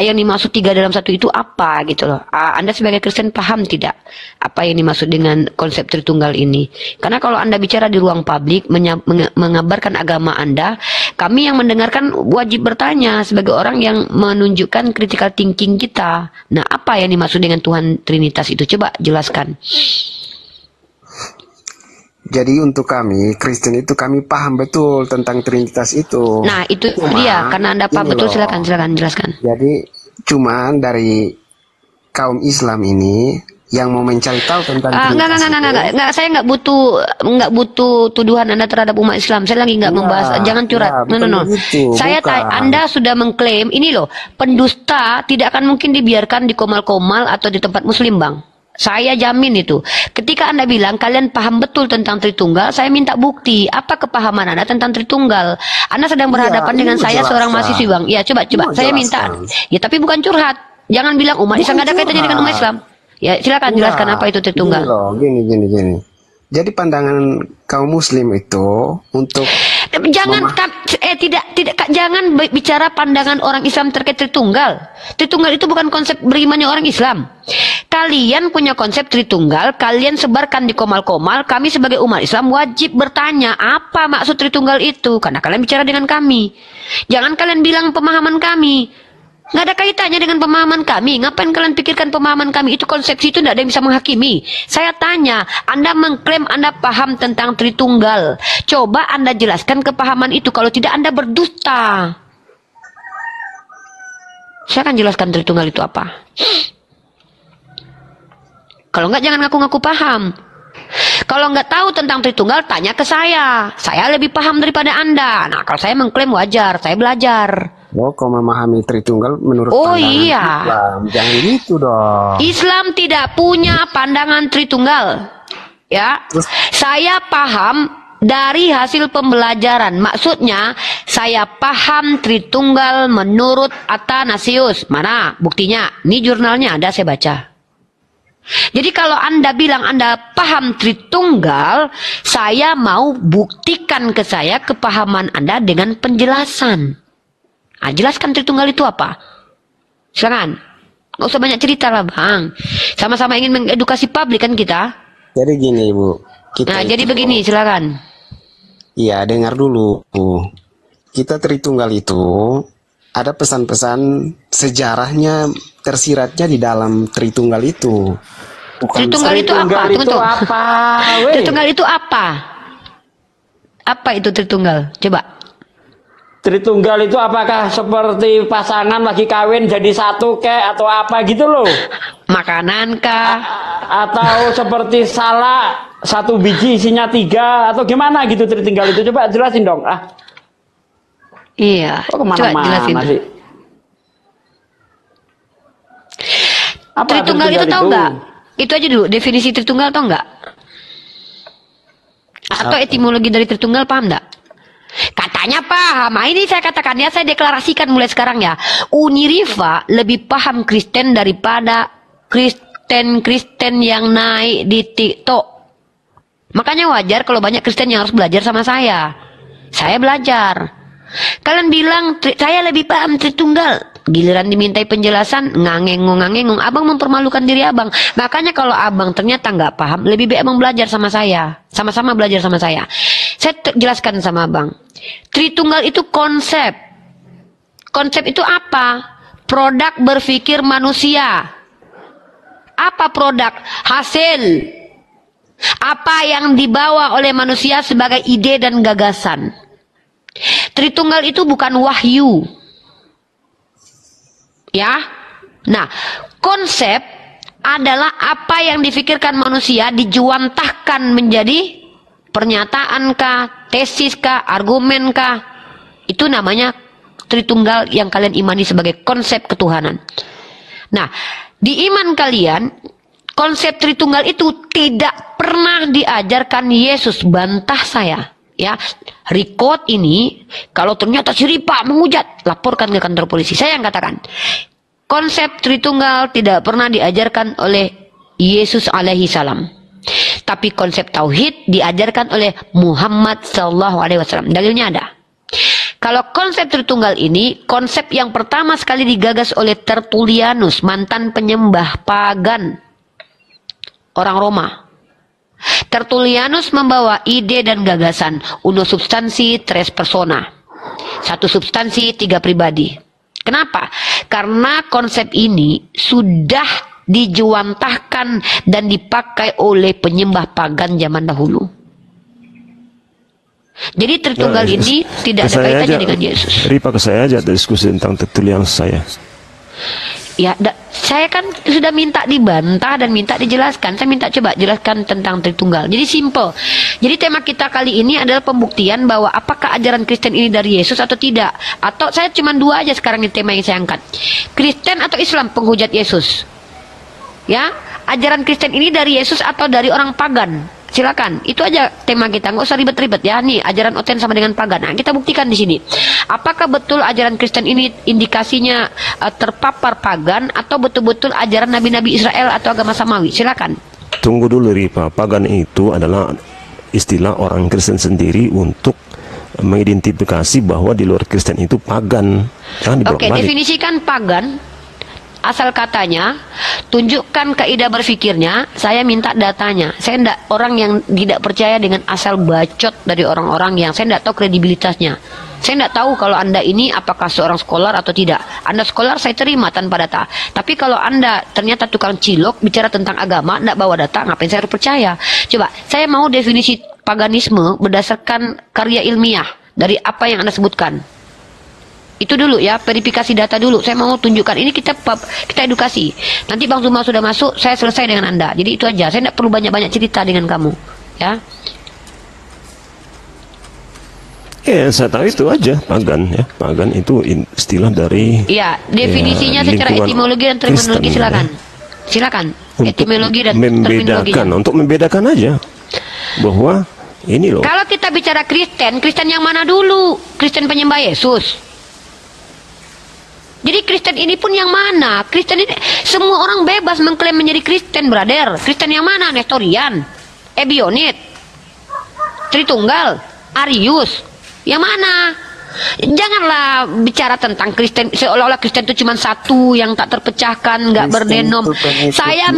yang dimaksud 3 dalam 1 itu apa gitu loh. Anda sebagai Kristen paham tidak apa yang dimaksud dengan konsep Tritunggal ini? Karena kalau Anda bicara di ruang publik mengabarkan agama Anda, kami yang mendengarkan wajib bertanya sebagai orang yang menunjukkan critical thinking kita. Nah apa yang dimaksud dengan Tuhan Trinitas itu? Coba jelaskan. Jadi untuk kami Kristen itu kami paham betul tentang Trinitas itu. Nah itu dia, karena Anda paham betul, silakan jelaskan. Jadi cuman dari kaum Islam ini yang mau mencari tahu tentang enggak, saya nggak butuh tuduhan Anda terhadap umat Islam. Saya lagi nggak membahas, jangan curhat. No. Saya Anda sudah mengklaim ini loh, pendusta tidak akan mungkin dibiarkan di komal-komal atau di tempat Muslim, Bang. Saya jamin itu. Ketika Anda bilang kalian paham betul tentang Tritunggal, saya minta bukti. Apa kepahaman Anda tentang Tritunggal? Anda sedang berhadapan dengan saya seorang mahasiswi, Bang. Ya, coba. Saya minta. Ya, tapi bukan curhat. Jangan bilang umat Islam nggak ada kaitannya dengan umat Islam. Ya, silakan jelaskan apa itu Tritunggal. Gini. Jadi pandangan kaum muslim itu untuk jangan jangan bicara pandangan orang Islam terkait Tritunggal. Tritunggal itu bukan konsep berimannya orang Islam. Kalian punya konsep Tritunggal, kalian sebarkan di komal-komal. Kami sebagai umat Islam wajib bertanya apa maksud Tritunggal itu, karena kalian bicara dengan kami. Jangan kalian bilang pemahaman kami. Nggak ada kaitannya dengan pemahaman kami. Ngapain kalian pikirkan pemahaman kami? Itu konsepsi itu nggak ada yang bisa menghakimi. Saya tanya, Anda mengklaim Anda paham tentang Tritunggal. Coba Anda jelaskan kepahaman itu. Kalau tidak, Anda berdusta. Saya akan jelaskan Tritunggal itu apa. Kalau nggak, jangan ngaku-ngaku paham. Kalau nggak tahu tentang Tritunggal, tanya ke saya. Saya lebih paham daripada Anda. Nah, kalau saya mengklaim wajar, saya belajar. Oh, kau memahami Tritunggal menurut pandangan Islam. Jangan gitu dong. Islam tidak punya pandangan Tritunggal. Ya. Saya paham dari hasil pembelajaran. Maksudnya, saya paham Tritunggal menurut Athanasius. Mana buktinya? Ini jurnalnya ada, saya baca. Jadi kalau Anda bilang Anda paham Tritunggal, saya mau buktikan ke saya kepahaman Anda dengan penjelasan. Nah, jelaskan Tritunggal itu apa? Silakan. Nggak usah banyak cerita lah, Bang. Sama-sama ingin mengedukasi publik kan kita. Jadi gini, Ibu. Jadi begini, silakan. Iya, dengar dulu. Kita Tritunggal itu ada pesan-pesan sejarahnya tersiratnya di dalam Tritunggal itu. Tritunggal itu apa? Tritunggal itu apa? Apa itu Tritunggal? Coba. Tritunggal itu apakah seperti pasangan lagi kawin jadi satu kek atau apa gitu loh? Makanan kah? Atau seperti salak satu biji isinya 3 atau gimana gitu Tritunggal itu? Coba jelasin dong. Iya. Coba jelasin sih. Tritunggal itu tahu nggak? Itu aja dulu definisi Tritunggal tahu nggak? Atau etimologi dari Tritunggal paham nggak? Katanya paham. Nah, ini saya katakan ya, saya deklarasikan mulai sekarang ya. Uniriva lebih paham Kristen daripada Kristen yang naik di TikTok. Makanya wajar kalau banyak Kristen yang harus belajar sama saya. Saya belajar. Kalian bilang saya lebih paham Tritunggal. Giliran dimintai penjelasan, ngangengong. Abang mempermalukan diri abang. Makanya kalau abang ternyata nggak paham, lebih baik abang belajar sama saya. Sama-sama belajar sama saya. Saya jelaskan sama abang. Tritunggal itu konsep. Konsep itu apa? Produk berpikir manusia. Apa produk? Hasil. Apa yang dibawa oleh manusia sebagai ide dan gagasan. Tritunggal itu bukan wahyu. Ya, nah konsep adalah apa yang difikirkan manusia dijuantahkan menjadi pernyataan kah, tesis kah, argumen kah. Itu namanya Tritunggal yang kalian imani sebagai konsep ketuhanan. Nah, di iman kalian konsep Tritunggal itu tidak pernah diajarkan Yesus. Bantah saya. Ya, record ini kalau ternyata si Ripa menghujat, laporkan ke kantor polisi. Saya yang katakan, konsep Tritunggal tidak pernah diajarkan oleh Yesus alaihi salam. Tapi konsep tauhid diajarkan oleh Muhammad sallallahu alaihi wasallam. Dalilnya ada. Kalau konsep Tritunggal ini, konsep yang pertama sekali digagas oleh Tertullianus, mantan penyembah pagan orang Roma. Tertullianus membawa ide dan gagasan uno substansi tres persona. Satu substansi, 3 pribadi. Kenapa? Karena konsep ini sudah dijuantahkan dan dipakai oleh penyembah pagan zaman dahulu. Jadi Tritunggal ini tidak ada kaitannya dengan Yesus. Ripa ke saya aja diskusi tentang Tertullianus saya. Ya, saya kan sudah minta dibantah dan minta dijelaskan. Saya minta coba jelaskan tentang Tritunggal. Jadi simple. Jadi tema kita kali ini adalah pembuktian bahwa apakah ajaran Kristen ini dari Yesus atau tidak. Atau saya cuma 2 aja sekarang di tema yang saya angkat. Kristen atau Islam penghujat Yesus. Ya, ajaran Kristen ini dari Yesus atau dari orang pagan? Silakan, itu aja tema kita, nggak usah ribet-ribet ya. Nih, ajaran Oten sama dengan pagan. Nah, kita buktikan di sini. Apakah betul ajaran Kristen ini indikasinya terpapar pagan atau betul-betul ajaran nabi-nabi Israel atau agama Samawi? Silakan. Tunggu dulu, Ripa. Pagan itu adalah istilah orang Kristen sendiri untuk mengidentifikasi bahwa di luar Kristen itu pagan. Oke, definisikan pagan. Asal katanya, tunjukkan kaidah berfikirnya, saya minta datanya. Saya tidak orang yang tidak percaya dengan asal bacot dari orang-orang yang saya tidak tahu kredibilitasnya. Saya tidak tahu kalau Anda ini apakah seorang scholar atau tidak. Anda scholar saya terima tanpa data. Tapi kalau Anda ternyata tukang cilok, bicara tentang agama, tidak bawa data, ngapain saya harus percaya? Coba, saya mau definisi paganisme berdasarkan karya ilmiah dari apa yang Anda sebutkan. Itu dulu ya, verifikasi data dulu. Saya mau tunjukkan ini, kita edukasi. Nanti Bang Zuma sudah masuk, saya selesai dengan Anda. Jadi itu aja. Saya tidak perlu banyak-banyak cerita dengan kamu, ya. Ya, saya tahu itu aja, pagan ya. Pagan itu istilah dari ya, definisinya ya, secara etimologi dan terminologi. Silakan. Silakan. Etimologi dan terminologi. Untuk membedakan aja bahwa ini loh. Kalau kita bicara Kristen, Kristen yang mana dulu? Kristen penyembah Yesus. Jadi Kristen ini pun yang mana? Kristen ini semua orang bebas mengklaim menjadi Kristen, brother. Kristen yang mana? Nestorian, Ebionit, Tritunggal, Arius. Yang mana? Janganlah bicara tentang Kristen seolah-olah Kristen itu cuma satu yang tak terpecahkan, nggak berdenom. Saya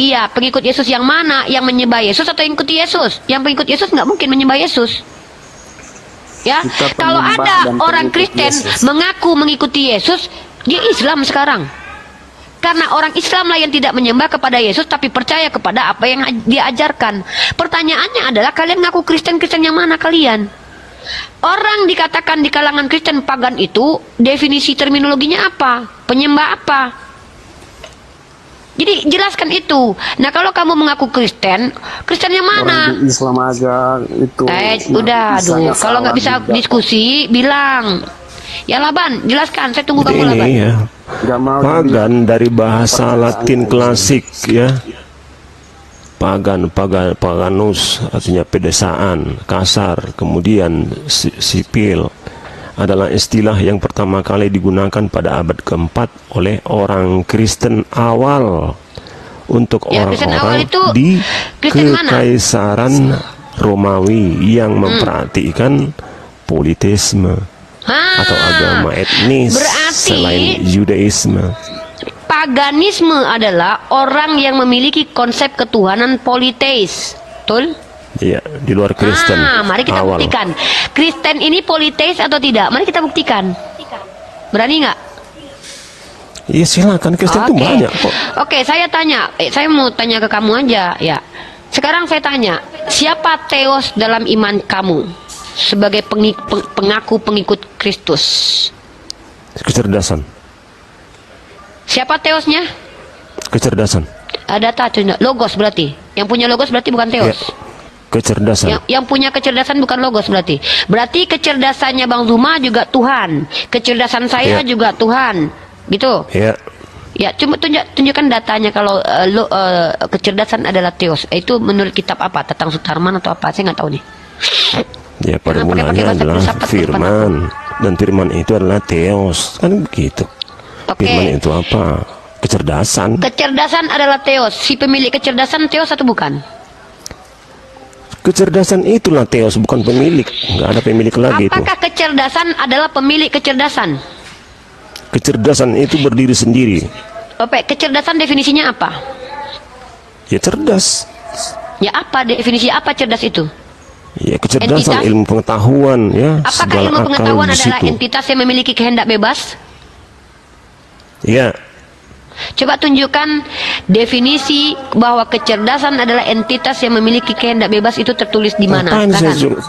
iya, pengikut Yesus yang mana? Yang menyembah Yesus atau yang ikuti Yesus? Yang pengikut Yesus nggak mungkin menyembah Yesus. Ya, kalau ada orang Kristen mengaku mengikuti Yesus, dia Islam sekarang. Karena orang Islam lah yang tidak menyembah kepada Yesus tapi percaya kepada apa yang dia ajarkan. Pertanyaannya adalah kalian ngaku Kristen yang mana kalian? Orang dikatakan di kalangan Kristen pagan itu definisi terminologinya apa? Penyembah apa? Jadi jelaskan itu. Nah, kalau kamu mengaku Kristen yang mana? Orang Islam aja itu. Udah, aduh. Kalau nggak bisa diskusi, bilang. Ya Laban, jelaskan. Saya tunggu kamu Laban. Ya. Pagan dari bahasa Latin klasik ya. Paganus artinya pedesaan, kasar, kemudian sipil. Adalah istilah yang pertama kali digunakan pada abad keempat oleh orang Kristen awal untuk orang-orang di Kekaisaran Romawi yang memperhatikan politisme atau agama etnis selain Yudaisme. Paganisme adalah orang yang memiliki konsep ketuhanan politeis, betul? Iya, di luar Kristen. Mari kita buktikan. Kristen ini politeis atau tidak? Mari kita buktikan. Berani nggak? Iya silakan, Kristen itu banyak kok. Oke, saya tanya. Saya mau tanya ke kamu aja, ya. Sekarang saya tanya, siapa Theos dalam iman kamu sebagai pengaku pengikut Kristus? Kecerdasan. Siapa Theosnya? Kecerdasan. Ada data, logos berarti. Yang punya logos berarti bukan Theos. Ya. Kecerdasan. Yang punya kecerdasan bukan logos berarti. Berarti kecerdasannya Bang Zuma juga Tuhan. Kecerdasan saya juga Tuhan. Gitu. Iya. Ya, cuma tunjukkan datanya kalau kecerdasan adalah Theos. Itu menurut kitab apa? Tatang Sutarman atau apa? Saya nggak tahu nih. Ya, pada mulanya adalah firman. Dan firman itu adalah Theos. Kan begitu. Firman itu apa? Kecerdasan. Kecerdasan adalah Theos. Si pemilik kecerdasan Theos atau bukan? Kecerdasan itulah Theos, bukan pemilik. Nggak ada pemilik lagi itu. Apakah kecerdasan adalah pemilik kecerdasan? Kecerdasan itu berdiri sendiri. Kecerdasan definisinya apa? Ya cerdas. Ya apa definisi apa cerdas itu? Ya kecerdasan, ilmu pengetahuan ya. Apakah ilmu pengetahuan adalah entitas yang memiliki kehendak bebas? Ya. Coba tunjukkan definisi bahwa kecerdasan adalah entitas yang memiliki kehendak bebas itu tertulis di mana?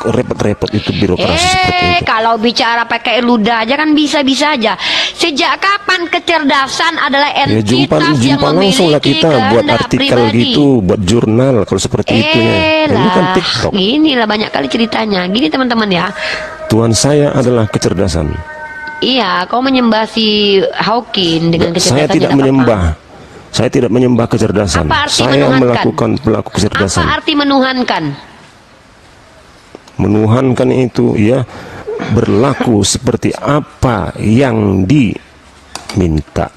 Repot-repot itu birokrasi seperti itu. Kalau bicara pakai ludah aja kan bisa-bisa aja. Sejak kapan kecerdasan adalah entitas yang memiliki kita buat artikel pribadi? Gitu, buat jurnal kalau seperti itu ya. Ini kan TikTok. Inilah banyak kali ceritanya. Gini teman-teman ya. Tuhan saya adalah kecerdasan. Iya, kau menyembah si Hawking dengan kecerdasan. Saya tidak menyembah. Saya tidak menyembah kecerdasan. Saya melakukan pelaku kecerdasan. Apa arti menuhankan? Menuhankan itu ya berlaku seperti apa yang diminta.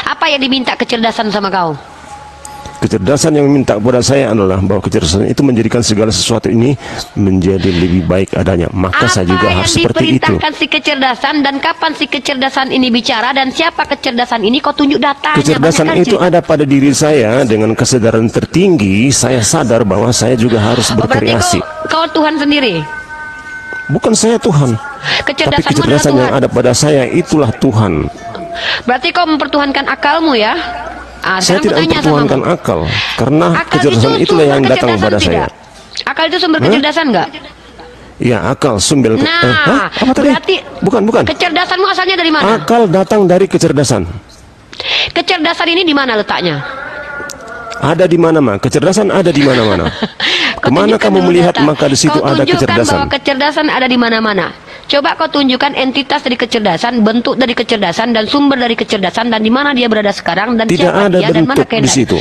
Apa yang diminta kecerdasan sama kau? Kecerdasan yang minta kepada saya adalah bahwa kecerdasan itu menjadikan segala sesuatu ini menjadi lebih baik adanya. Maka saya juga harus seperti itu. Apa yang diperintahkan si kecerdasan dan kapan si kecerdasan ini bicara dan siapa kecerdasan ini? Kau tunjuk datanya. Kecerdasan itu ada pada diri saya. Dengan kesadaran tertinggi saya sadar bahwa saya juga harus berkreasi. Berarti kau Tuhan sendiri? Bukan saya Tuhan. Tapi kecerdasan yang ada pada saya itulah Tuhan. Berarti kau mempertuhankan akalmu ya? Saya tidak mempertuhankan akal, karena kecerdasan itulah yang datang kepada saya. Akal itu sumber kecerdasan enggak? Ya, akal sumber. Nah, apa tadi? Berarti bukan. Kecerdasanmu asalnya dari mana? Akal datang dari kecerdasan. Kecerdasan ini di mana letaknya? Ada di mana-mana. Kecerdasan ada di mana-mana. Kemana kamu melihat maka di situ ada kecerdasan. Bahwa kecerdasan ada di mana-mana. Coba kau tunjukkan entitas dari kecerdasan, bentuk dari kecerdasan, dan sumber dari kecerdasan, dan di mana dia berada sekarang, dan tidak siapa ada dia, dan mana bentuk di situ.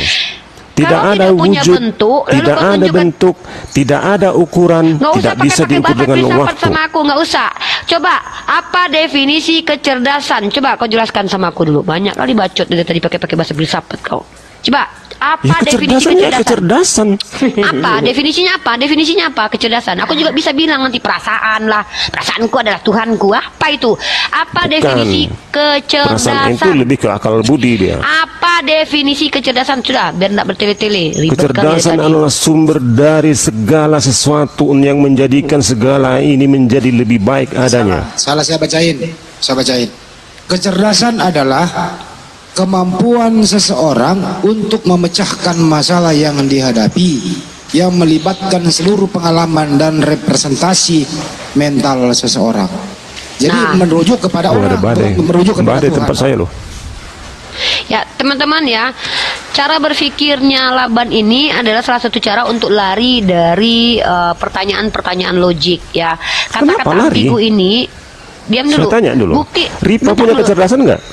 Tidak kalau ada wujud, tidak ada bentuk, tidak ada ukuran, tidak bisa diukur dengan waktu. Sama aku, nggak usah. Coba, apa definisi kecerdasan? Coba kau jelaskan sama aku dulu. Banyak kali bacot dari tadi pakai bahasa filsafat kau. Coba, apa definisi kecerdasan? Apa definisinya apa? Definisinya apa kecerdasan? Aku juga bisa bilang nanti perasaan lah. Perasaanku adalah Tuhanku. Apa itu? Apa definisi kecerdasan? Perasaan itu lebih ke akal budi dia. Apa definisi kecerdasan? Sudah, biar tidak bertele-tele. Kecerdasan adalah sumber dari segala sesuatu yang menjadikan segala ini menjadi lebih baik adanya. Salah saya bacain. Kecerdasan adalah kemampuan seseorang untuk memecahkan masalah yang dihadapi yang melibatkan seluruh pengalaman dan representasi mental seseorang. Jadi merujuk kepada orang, merujuk kepada Tuhan. Tempat saya loh. Ya, teman-teman ya, cara berpikirnya Laban ini adalah salah satu cara untuk lari dari pertanyaan-pertanyaan logik ya. Kata-kata ambigu ini, diam dulu. Saya tanya dulu. Bukti. Ripa punya kecerdasan enggak?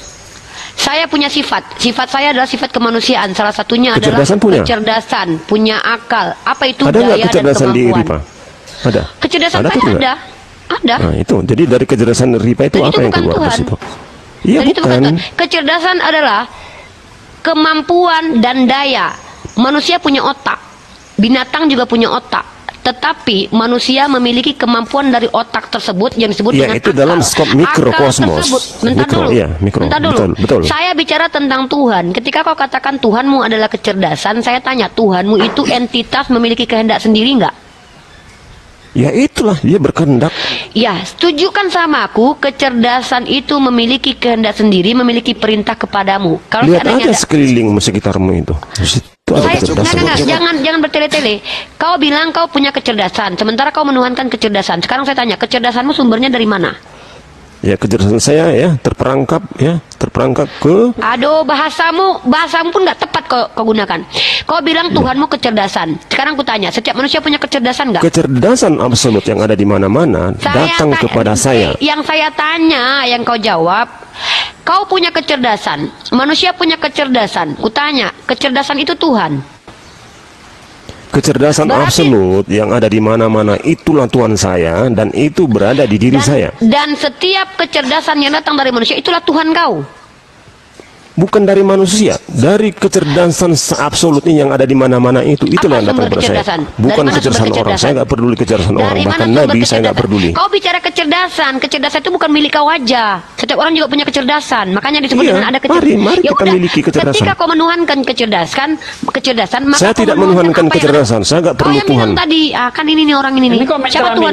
Saya punya sifat saya adalah sifat kemanusiaan. Salah satunya adalah kecerdasan, punya akal. Apa itu ada daya dan kemampuan? Di Ripa? Ada. Kecerdasan saya ada. Nah, itu. Jadi dari kecerdasan Ripa itu apa yang keluar dari situ? Iya, bukan. Kecerdasan adalah kemampuan dan daya. Manusia punya otak. Binatang juga punya otak. Tetapi manusia memiliki kemampuan dari otak tersebut yang disebut dengan itu akal. Dalam skop mikrokosmos. Bentar dulu. Betul. Saya bicara tentang Tuhan. Ketika kau katakan Tuhanmu adalah kecerdasan, saya tanya, Tuhanmu itu entitas memiliki kehendak sendiri enggak? Ya itulah, dia berkehendak. Ya, setujukan sama aku, kecerdasan itu memiliki kehendak sendiri, memiliki perintah kepadamu. Kalau lihat aja sekelilingmu, sekitarmu itu. Jangan bertele-tele. Kau bilang kau punya kecerdasan, sementara kau menuhankan kecerdasan. Sekarang saya tanya, kecerdasanmu sumbernya dari mana? Ya, kecerdasan saya ya terperangkap ke. Aduh, bahasamu pun nggak tepat kau gunakan. Kau bilang Tuhanmu kecerdasan. Sekarang aku tanya, setiap manusia punya kecerdasan nggak? Kecerdasan absolut yang ada di mana-mana datang kepada saya. Yang saya tanya, yang kau jawab, kau punya kecerdasan, manusia punya kecerdasan. Kutanya, kecerdasan itu Tuhan. Kecerdasan absolut yang ada di mana-mana itulah Tuhan saya, dan itu berada di diri saya. Dan setiap kecerdasan yang datang dari manusia itulah Tuhan kau. Bukan dari manusia, dari kecerdasan absolut yang ada di mana-mana itulah yang datang kepada saya. Bukan kecerdasan orang, saya nggak peduli kecerdasan orang, bahkan Nabi saya nggak peduli. Kau bicara kecerdasan itu bukan milik kau aja. Setiap orang juga punya kecerdasan, makanya disebut dengan ada kecerdasan. Mari kita miliki kecerdasan. Ketika kau menuhankan kecerdasan, maka saya tidak menuhankan kecerdasan, saya nggak perlu Tuhan. Tadi, kan ini nih orang ini nih. Siapa Tuhan?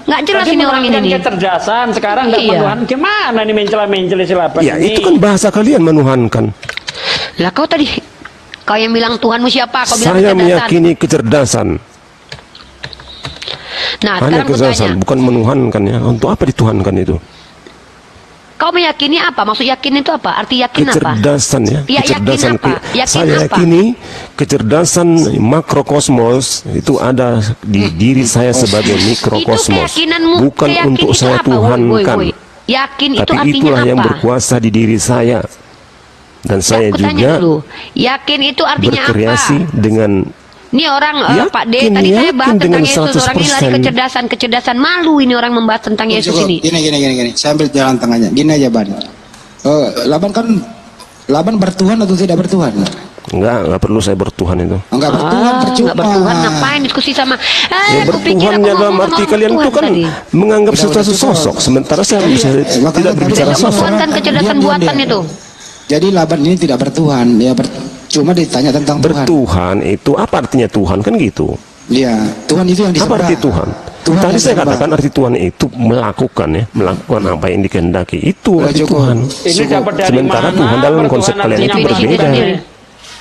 Nggak jelas ini orang ini nih. Kecerdasan sekarang nggak menuhan, gimana nih mencela si Laban? Ya itu kan bahasa kalian menuhankan. Lah kau yang bilang Tuhanmu siapa? Kau bilang saya meyakini kecerdasan. Nah, hanya kecerdasan, bukan menuhankan ya. Untuk apa dituhankan itu? Kau meyakini apa? Maksud yakin itu apa? Arti yakin kecerdasan, apa? Ya, kecerdasan. Yakin apa? Saya yakini kecerdasan makrokosmos itu ada di diri saya sebagai mikrokosmos. Bukan untuk saya tuhankan. Yakin itu tapi artinya itulah apa? yang berkuasa di diri saya. Dan saya Aku juga tanya dulu, yakin itu artinya berkreasi apa? dengan Ini orang Pak D, tadi saya bahas tentang Yesus, orang ini lari kecerdasan, malu ini orang membahas tentang Yesus ini. Gini. Saya ambil jalan tengahnya. Gini aja, Ban. Laban bertuhan atau tidak bertuhan? Enggak perlu saya bertuhan itu. Enggak bertuhan, percuma. Enggak bertuhan, ngapain diskusi sama? Bertuhan dalam arti kalian itu kan menganggap sesuatu sosok, sementara saya tidak berbicara sosok. Bertuhan kan kecerdasan buatan itu. Jadi Laban ini tidak bertuhan, dia cuma ditanya tentang Tuhan. Bertuhan itu apa artinya Tuhan kan gitu? Iya, Tuhan itu yang disembah. Apa arti Tuhan? Tadi saya katakan arti Tuhan itu melakukan apa yang dikehendaki. Itu arti Tuhan. Ini dapat dari sementara mana? Tuhan dalam konsep kalian itu berbeda.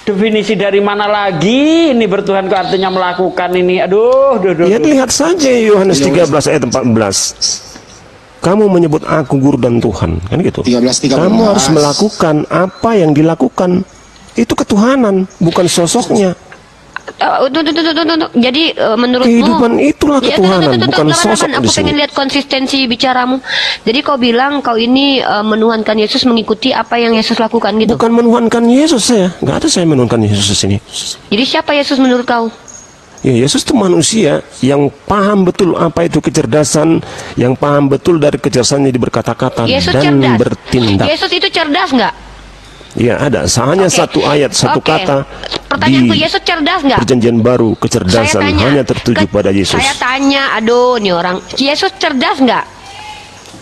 Definisi dari mana lagi? Ini bertuhan itu artinya melakukan ini. Aduh. Ya lihat saja Yohanes 13 ayat 14. Kamu menyebut aku guru dan Tuhan, kan gitu. 13. Kamu harus melakukan apa yang dilakukan. Itu ketuhanan, bukan sosoknya. Jadi menurutmu kehidupan itulah ketuhanan, bukan sosok. Aku pengen lihat konsistensi bicaramu. Jadi kau bilang kau ini menuhankan Yesus mengikuti apa yang Yesus lakukan gitu. Bukan menuhankan Yesus saya, nggak ada saya menuhankan Yesus di sini. Jadi siapa Yesus menurut kau? Ya, Yesus itu manusia yang paham betul apa itu kecerdasan, yang paham betul dari kecerdasannya di berkata-kata dan bertindak. Yesus itu cerdas nggak? Ya ada, hanya satu ayat, satu kata. Pertanyaanku, Yesus cerdas nggak? Perjanjian baru, kecerdasan hanya tertuju pada Yesus. Saya tanya, aduh, nih orang, Yesus cerdas nggak?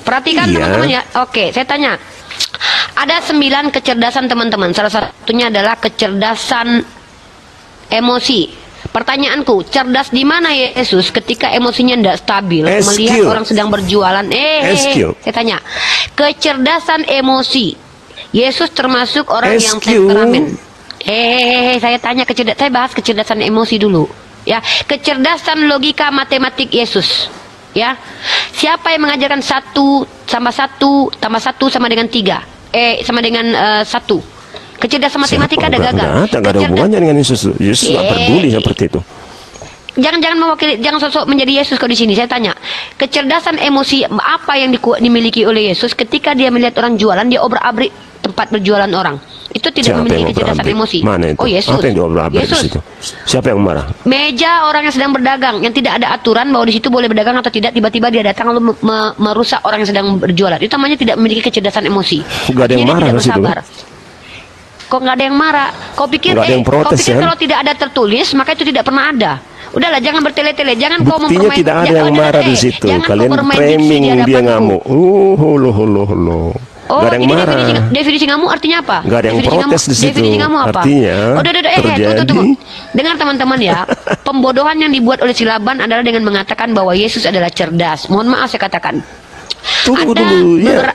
Perhatikan teman-teman ya. Oke, saya tanya. Ada 9 kecerdasan teman-teman. Salah satunya adalah kecerdasan emosi. Pertanyaanku, cerdas di mana Yesus ketika emosinya tidak stabil, melihat orang sedang berjualan? Saya tanya, kecerdasan emosi. Yesus termasuk orang yang temperamen. Saya tanya saya bahas kecerdasan emosi dulu. Ya, kecerdasan logika matematik Yesus. Ya, siapa yang mengajarkan 1 tambah 1 tambah 1 sama dengan 3? Sama dengan 1. Kecerdasan matematika ada gagal. Nggak ada hubungannya dengan Yesus. Yesus nggak peduli seperti itu. Jangan mewakili, jangan sosok menjadi Yesus kau di sini. Saya tanya, kecerdasan emosi apa yang dimiliki oleh Yesus ketika dia melihat orang jualan, dia obrak-abrik tempat berjualan orang. Itu tidak memiliki kecerdasan emosi. Mana itu? Oh, Yesus. Apa yang diobrak-abrik di situ? Siapa yang marah? Meja orang yang sedang berdagang, yang tidak ada aturan bahwa di situ boleh berdagang atau tidak, tiba-tiba dia datang lalu merusak orang yang sedang berjualan. Itu namanya tidak memiliki kecerdasan emosi. Gak ada yang marah di situ. Kok nggak ada yang marah? Kau pikir, kalau tidak ada tertulis, maka itu tidak pernah ada. Udahlah, jangan bertele-tele, jangan kau mempermain. Buktinya tidak ada yang marah di situ. Kalian framing dia ngamuk. Gak ada yang marah. Definisi ngamuk artinya apa? Gak ada yang protes di situ. Definisi ngamuk apa? Artinya terjadi. Dengar teman-teman ya, pembodohan yang dibuat oleh si Laban adalah dengan mengatakan bahwa Yesus adalah cerdas. Mohon maaf saya katakan. Tunggu dulu ya.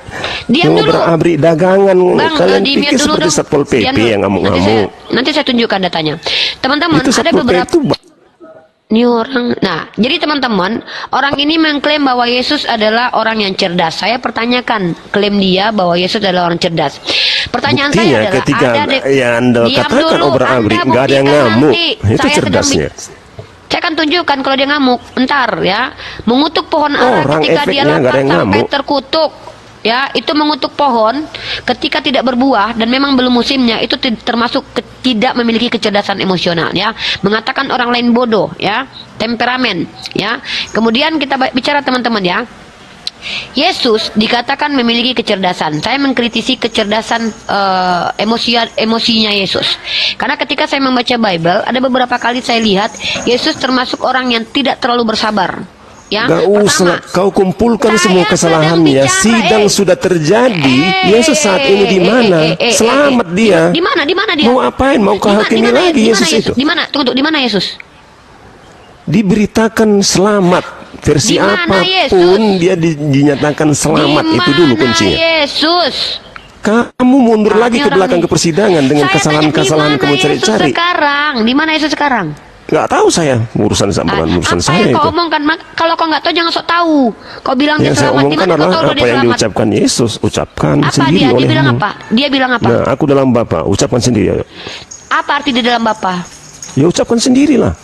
Diam dulu. Berabrik dagangan. Bang, kalian pikir seperti Satpol PP yang ngamuk-ngamuk. Nanti saya tunjukkan datanya. Teman-teman, ada beberapa ini orang. Nah, jadi teman-teman, orang ini mengklaim bahwa Yesus adalah orang yang cerdas. Saya pertanyakan klaim dia bahwa Yesus adalah orang cerdas. Pertanyaan saya adalah, ketika Anda katakan obrak-abrik, nggak ada yang ngamuk, itu cerdasnya. Saya akan tunjukkan kalau dia ngamuk. Bentar ya. Mengutuk pohon ara ketika dia lapar sampai terkutuk. Ya, itu mengutuk pohon ketika tidak berbuah dan memang belum musimnya, itu termasuk tidak memiliki kecerdasan emosional ya. Mengatakan orang lain bodoh ya, temperamen ya. Kemudian kita bicara teman-teman ya. Yesus dikatakan memiliki kecerdasan. Saya mengkritisi kecerdasan emosinya Yesus. Karena ketika saya membaca Bible, ada beberapa kali saya lihat Yesus termasuk orang yang tidak terlalu bersabar. Ya, gak usah kau kumpulkan semua kesalahannya. Sidang sudah terjadi. Yesus saat ini di mana? Selamat dia. Di mana dia? Mau apain? Mau kau hakimi lagi Yesus itu? Di mana? Tunggu, di mana Yesus? Diberitakan selamat. Versi apapun dia dinyatakan selamat. Itu dulu kuncinya. Yesus. Kamu mundur lagi ke belakang ke persidangan dengan kesalahan-kesalahan kamu cari-cari. Di mana Yesus sekarang? Gak tahu saya urusan saya itu. Kau omongkan, kalau kau nggak tahu jangan sok tahu. Kau bilang dia saya selamat. Omongkan adalah apa yang diucapkan Yesus, ucapkan sendiri oleh dia bilang apa? Dia bilang apa? Nah, aku dalam Bapa, ucapkan sendiri. Apa arti di dalam Bapa? Ya ucapkan sendirilah.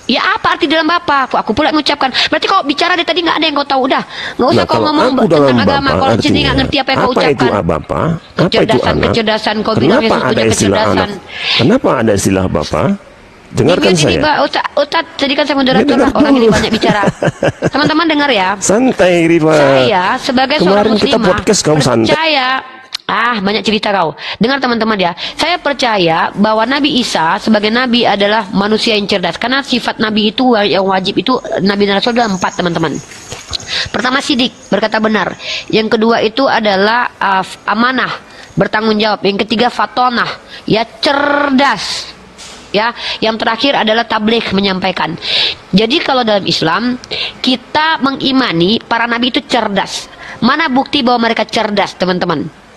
Ya apa arti dalam Bapa? Aku pula mengucapkan. Berarti kau bicara dari tadi nggak ada yang kau tahu. Udah, nggak usah kau ngomong tentang agama. Kau sini nggak ngerti apa yang kau ucapkan. Apa itu Bapa? Kecerdasan. Kau bilang Yesus punya kecerdasan. Kenapa ada istilah Bapa? Dengarkan saya. Ustaz, tadi kan saya moderator lah. Orang ini banyak bicara. Teman-teman dengar ya. Santai Riva. Saya sebagai seorang muslimah percaya. Banyak cerita kau. Dengar teman-teman ya. Saya percaya bahwa Nabi Isa sebagai Nabi adalah manusia yang cerdas. Karena sifat Nabi itu yang wajib itu Nabi dan Rasul ada 4 teman-teman. Pertama sidik, berkata benar. Yang kedua itu adalah amanah, bertanggung jawab. Yang ketiga fatonah, ya cerdas. Ya, yang terakhir adalah tabligh, menyampaikan. Jadi kalau dalam Islam kita mengimani para nabi itu cerdas. Mana bukti bahwa mereka cerdas, teman-teman?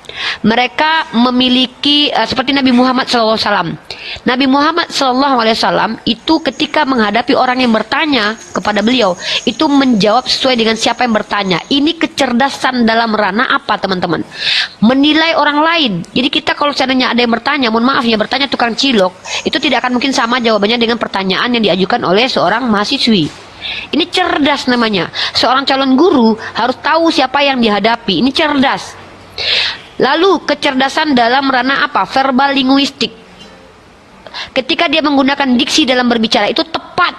Mereka memiliki seperti Nabi Muhammad SAW. Nabi Muhammad SAW itu ketika menghadapi orang yang bertanya kepada beliau, itu menjawab sesuai dengan siapa yang bertanya. Ini kecerdasan dalam ranah apa, teman-teman? Menilai orang lain. Jadi kita kalau seandainya ada yang bertanya, mohon maaf ya, bertanya tukang cilok, itu tidak akan mungkin sama jawabannya dengan pertanyaan yang diajukan oleh seorang mahasiswi. Ini cerdas namanya. Seorang calon guru harus tahu siapa yang dihadapi. Ini cerdas. Lalu kecerdasan dalam ranah apa? Verbal linguistik. Ketika dia menggunakan diksi dalam berbicara itu tepat.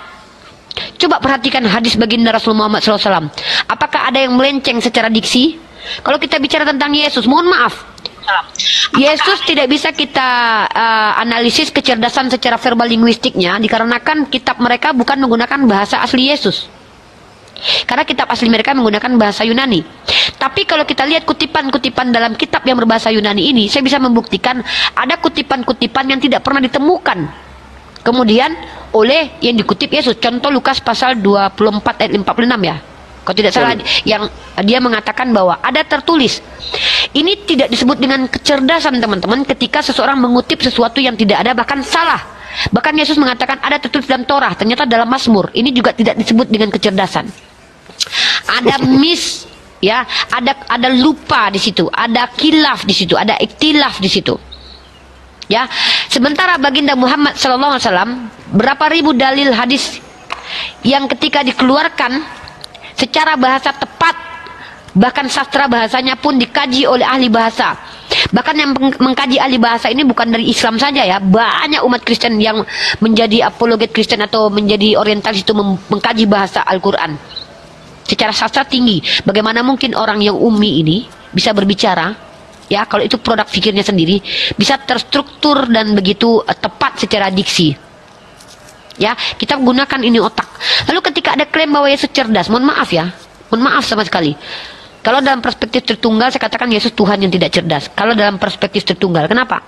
Coba perhatikan hadis baginda Rasulullah Muhammad SAW. Apakah ada yang melenceng secara diksi? Kalau kita bicara tentang Yesus, mohon maaf, Yesus tidak bisa kita analisis kecerdasan secara verbal linguistiknya, dikarenakan kitab mereka bukan menggunakan bahasa asli Yesus. Karena kitab asli mereka menggunakan bahasa Yunani. Tapi kalau kita lihat kutipan-kutipan dalam kitab yang berbahasa Yunani ini, saya bisa membuktikan ada kutipan-kutipan yang tidak pernah ditemukan kemudian oleh yang dikutip Yesus. Contoh Lukas pasal 24 ayat 46 ya. Kalau tidak salah, yang dia mengatakan bahwa ada tertulis. Ini tidak disebut dengan kecerdasan, teman-teman, ketika seseorang mengutip sesuatu yang tidak ada, bahkan salah. Bahkan Yesus mengatakan ada tertulis dalam Torah, ternyata dalam Mazmur. Ini juga tidak disebut dengan kecerdasan. Ada miss, ya, ada lupa di situ, ada kilaf di situ, ada iktilaf di situ. Ya, sementara baginda Muhammad SAW berapa ribu dalil hadis yang ketika dikeluarkan secara bahasa tepat, bahkan sastra bahasanya pun dikaji oleh ahli bahasa. Bahkan yang mengkaji ahli bahasa ini bukan dari Islam saja ya, banyak umat Kristen yang menjadi apologet Kristen atau menjadi orientalis itu mengkaji bahasa Al-Quran secara sastra tinggi. Bagaimana mungkin orang yang ummi ini bisa berbicara, ya, kalau itu produk pikirnya sendiri, bisa terstruktur dan begitu tepat secara diksi. Ya, kita gunakan ini otak. Lalu ketika ada klaim bahwa Yesus cerdas, mohon maaf ya, mohon maaf sama sekali. Kalau dalam perspektif Tritunggal, saya katakan Yesus Tuhan yang tidak cerdas. Kalau dalam perspektif Tritunggal, kenapa?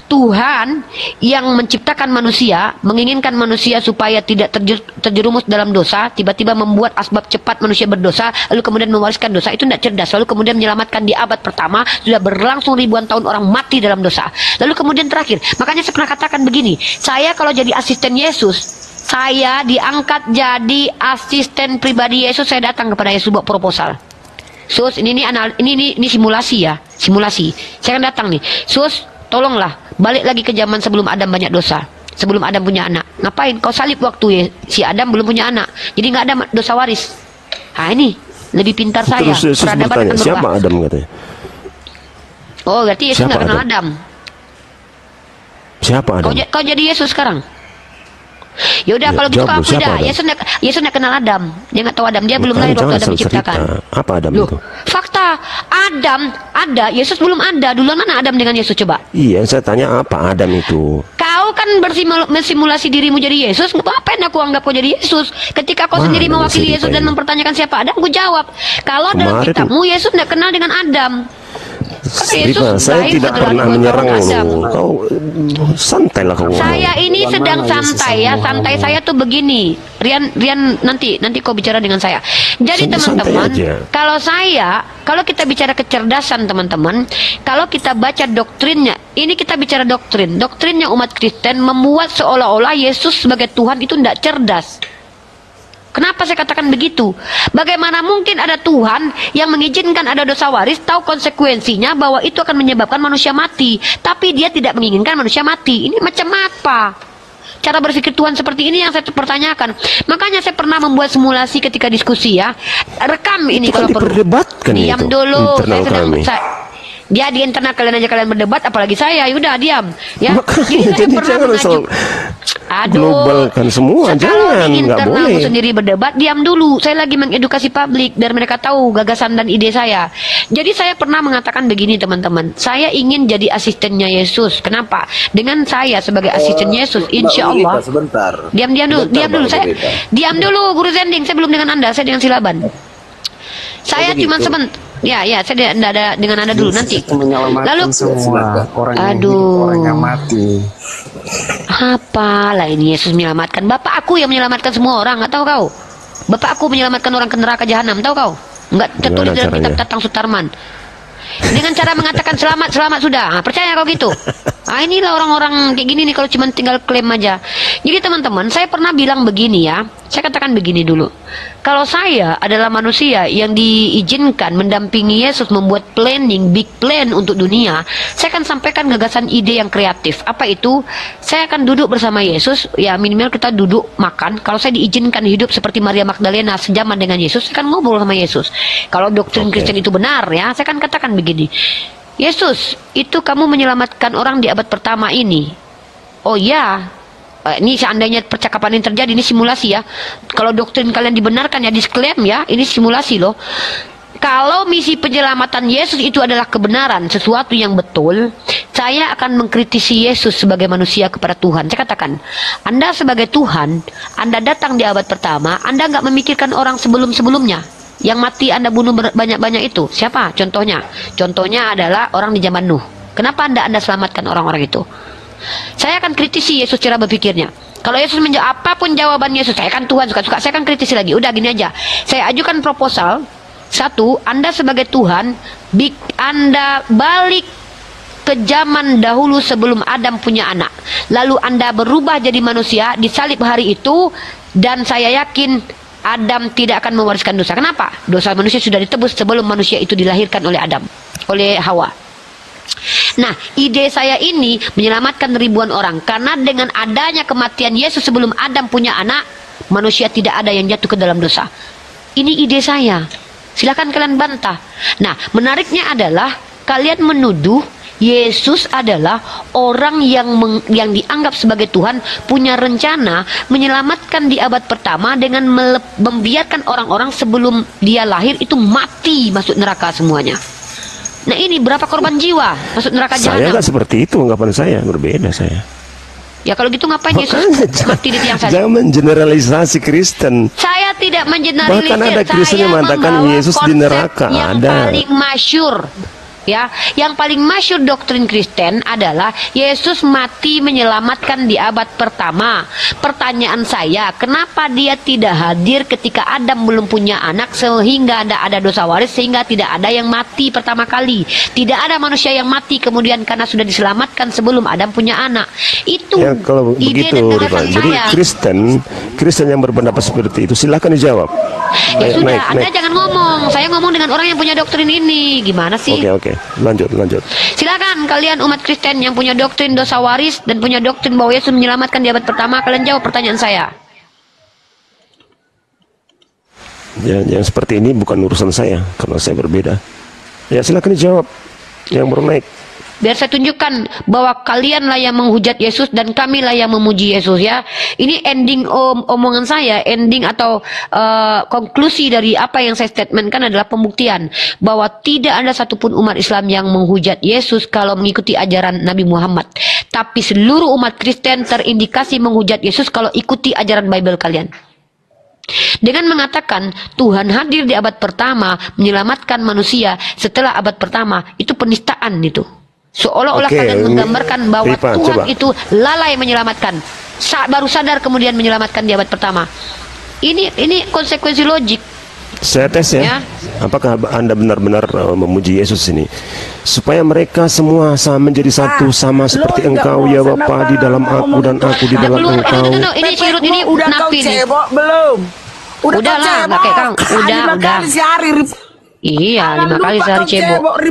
Tuhan yang menciptakan manusia, menginginkan manusia supaya tidak terjerumus dalam dosa, tiba-tiba membuat asbab cepat manusia berdosa, lalu kemudian mewariskan dosa, itu tidak cerdas. Lalu kemudian menyelamatkan di abad pertama, sudah berlangsung ribuan tahun orang mati dalam dosa. Lalu kemudian terakhir, makanya saya pernah katakan begini, saya kalau jadi asisten Yesus, saya diangkat jadi asisten pribadi Yesus, saya datang kepada Yesus buat proposal. Sus, ini simulasi ya, simulasi. Saya akan datang nih, Sus, tolonglah balik lagi ke zaman sebelum Adam banyak dosa, sebelum Adam punya anak. Ngapain kau salib waktu ya si Adam belum punya anak, jadi nggak ada dosa waris. Nah ini lebih pintar saya. Terus peradaban akan berubah. Siapa Adam katanya? Oh, berarti Yesus nggak kenal Adam. Siapa Adam? Kau jadi Yesus sekarang. Ya udah, kalau gitu kau beda. Yesus nggak kenal Adam, dia nggak tahu Adam, dia belum lahir waktu Adam diciptakan. Apa Adam itu? Fakta, Adam ada, Yesus belum ada. Duluan mana Adam dengan Yesus, coba? Iya, saya tanya apa Adam itu? Kau kan mensimulasi dirimu jadi Yesus, ngapain aku anggap kau jadi Yesus? Ketika kau sendiri mewakili Yesus dan mempertanyakan siapa Adam, aku jawab, kalau dalam kitabmu Yesus nggak kenal dengan Adam. Riva, saya tidak pernah menyerangmu. Kau santailah kau. Saya ini sedang santai ya, santai saya tuh begini. Rian nanti kau bicara dengan saya. Jadi teman-teman, kalau kita bicara kecerdasan teman-teman, kalau kita baca doktrinnya, ini kita bicara doktrinnya umat Kristen membuat seolah-olah Yesus sebagai Tuhan itu tidak cerdas. Kenapa saya katakan begitu? Bagaimana mungkin ada Tuhan yang mengizinkan ada dosa waris, tahu konsekuensinya bahwa itu akan menyebabkan manusia mati, tapi dia tidak menginginkan manusia mati. Ini macam apa? cara berpikir Tuhan seperti ini yang saya pertanyakan. Makanya saya pernah membuat simulasi ketika diskusi ya. Rekam ini itu kalau kan perlu. Diam itu, dulu. Saya sedang kami. dia di internal kalian aja kalian berdebat, apalagi saya, yaudah diam ya. Jadi saya pernah mengajukan, globalkan semua, jangan, di nggak internalmu boleh. sendiri berdebat, diam dulu. Saya lagi mengedukasi publik biar mereka tahu gagasan dan ide saya. Jadi saya pernah mengatakan begini teman-teman, saya ingin jadi asistennya Yesus. Kenapa? Dengan saya sebagai asisten Yesus, insya Allah. Sebentar. Diam dulu. Saya diam dulu, Guru Zending. Saya belum dengan Anda, saya dengan Silaban. Saya cuma sebentar. Ya, saya tidak ada dengan Anda dulu nanti. Lalu semua orang yang hidup, orang yang mati. Apalah ini Yesus menyelamatkan? Bapak aku yang menyelamatkan semua orang, nggak tahu kau? Bapak aku menyelamatkan orang ke neraka jahanam, tahu kau? Nggak tertulis dalam kitab Tatang Sutarman. Dengan cara mengatakan selamat sudah. Nah, percaya kau gitu? Ah, inilah orang-orang kayak gini nih kalau cuma tinggal klaim aja. Jadi teman-teman, saya pernah bilang begini ya. Saya katakan begini dulu. Kalau saya adalah manusia yang diizinkan mendampingi Yesus membuat planning, big plan untuk dunia, saya akan sampaikan gagasan ide yang kreatif. Apa itu? Saya akan duduk bersama Yesus, ya minimal kita duduk makan. Kalau saya diizinkan hidup seperti Maria Magdalena sejaman dengan Yesus, saya akan ngobrol sama Yesus. Kalau doktrin Kristen itu benar ya, saya akan katakan begini. Yesus, itu kamu menyelamatkan orang di abad pertama ini. Oh ya, ini seandainya percakapan ini terjadi, ini simulasi ya. Kalau doktrin kalian dibenarkan ya, disclaim ya, ini simulasi loh. Kalau misi penyelamatan Yesus itu adalah kebenaran, sesuatu yang betul, saya akan mengkritisi Yesus sebagai manusia kepada Tuhan. Saya katakan, Anda sebagai Tuhan, Anda datang di abad pertama, Anda nggak memikirkan orang sebelum-sebelumnya. Yang mati Anda bunuh banyak-banyak itu siapa? Contohnya adalah orang di zaman Nuh. Kenapa Anda selamatkan orang-orang itu? Saya akan kritisi Yesus cara berpikirnya. Kalau Yesus menjawab apapun jawaban Yesus, saya kan Tuhan suka-suka, saya akan kritisi lagi. Udah gini aja. Saya ajukan proposal. Satu, Anda sebagai Tuhan, Anda balik ke zaman dahulu sebelum Adam punya anak. Lalu Anda berubah jadi manusia, disalib hari itu, dan saya yakin Adam tidak akan mewariskan dosa. Kenapa? Dosa manusia sudah ditebus sebelum manusia itu dilahirkan oleh Adam, oleh Hawa. Nah, ide saya ini menyelamatkan ribuan orang. Karena dengan adanya kematian Yesus sebelum Adam punya anak, manusia tidak ada yang jatuh ke dalam dosa. Ini ide saya. Silakan kalian bantah. Nah, menariknya adalah kalian menuduh Yesus adalah orang yang dianggap sebagai Tuhan, punya rencana menyelamatkan di abad pertama dengan membiarkan orang-orang sebelum dia lahir itu mati masuk neraka semuanya. Nah ini berapa korban jiwa masuk neraka jahanam? Saya nggak seperti itu, anggapan saya berbeda saya. Ya kalau gitu ngapain Yesus mati di tiang salib? Jangan mengeneralisasi Kristen. Saya tidak mengeneralisasi. Bahkan ada Kristen yang mengatakan Yesus di neraka. Yang paling masyur. Ya, yang paling masyhur doktrin Kristen adalah Yesus mati menyelamatkan di abad pertama. Pertanyaan saya, kenapa dia tidak hadir ketika Adam belum punya anak sehingga ada dosa waris, sehingga tidak ada yang mati pertama kali. Tidak ada manusia yang mati kemudian karena sudah diselamatkan sebelum Adam punya anak. Itu ya, kalau ide begitu, dan gagasan jadi saya. Kristen yang berpendapat seperti itu silakan dijawab. Ya sudah, Anda jangan ngomong. Saya ngomong dengan orang yang punya doktrin ini. Gimana sih? Oke. Lanjut. Silakan kalian umat Kristen yang punya doktrin dosa waris dan punya doktrin bahwa Yesus menyelamatkan di abad pertama, kalian jawab pertanyaan saya. Yang seperti ini bukan urusan saya, karena saya berbeda. Ya silakan dijawab. Yang baru naik. Biar saya tunjukkan bahwa kalianlah yang menghujat Yesus dan kamilah yang memuji Yesus ya. Ini ending omongan saya, ending atau konklusi dari apa yang saya statementkan adalah pembuktian bahwa tidak ada satupun umat Islam yang menghujat Yesus kalau mengikuti ajaran Nabi Muhammad. Tapi seluruh umat Kristen terindikasi menghujat Yesus kalau ikuti ajaran Bible kalian. Dengan mengatakan Tuhan hadir di abad pertama menyelamatkan manusia setelah abad pertama, itu penistaan itu. Seolah-olah kalian menggambarkan bahwa Tuhan itu lalai menyelamatkan, baru sadar kemudian menyelamatkan di abad pertama. Ini konsekuensi logik. Saya tes ya. Apakah Anda benar-benar memuji Yesus ini? Supaya mereka semua menjadi satu, sama seperti Engkau ya Bapa di dalam aku dan aku di dalam Engkau. Ini sirut ini udah nafi nih. Belum. Udah lah, nggak kayak Kang. Udah. Iya, 5 kali sehari cebok.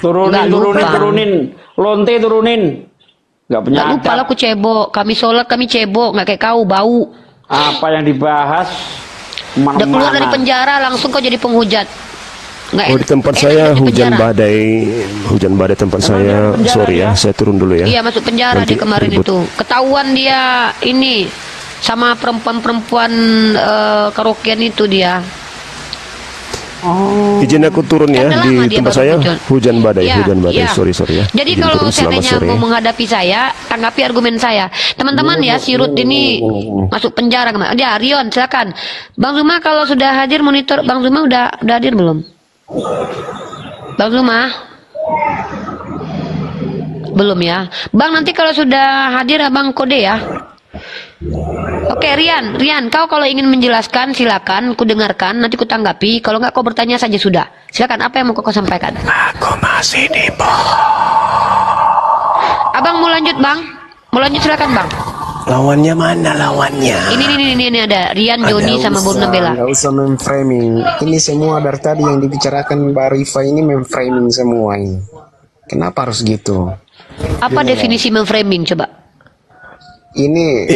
Turunin. Lonte turunin. punya Gak lupa lah aku cebok. Kami sholat kami cebok, nggak kayak kau bau. Apa yang dibahas? Udah keluar dari penjara langsung kau jadi penghujat. Di tempat saya hujan badai tempat saya. Sorry ya, saya turun dulu ya. Iya masuk penjara dia kemarin itu. Ketahuan dia ini sama perempuan-perempuan karaokean itu dia. Izin aku turun ya di tempat saya hujan badai. Sorry ya. Jadi izin kalau turun, seandainya mau menghadapi saya, tanggapi argumen saya. Teman-teman ya, si Ruth ini masuk penjara kemarin. Ya, Rion silakan. Bang Zuma kalau sudah hadir monitor, Bang Zuma udah hadir belum? Bang Zuma? Belum ya. Bang nanti kalau sudah hadir Abang kode ya. Oke Rian, kau kalau ingin menjelaskan silakan, ku dengarkan, nanti ku tanggapi. Kalau nggak kau bertanya saja sudah. Silakan, apa yang mau kau sampaikan? Aku masih di Abang mau lanjut Bang? Mau lanjut silakan Bang. Lawannya mana lawannya? Ini ada Rian, Joni sama Burna Bella. Nggak usah memframing. Ini semua dari tadi yang dibicarakan Mbak Rifa ini memframing semua ini. Kenapa harus gitu? Apa definisi memframing coba? Ini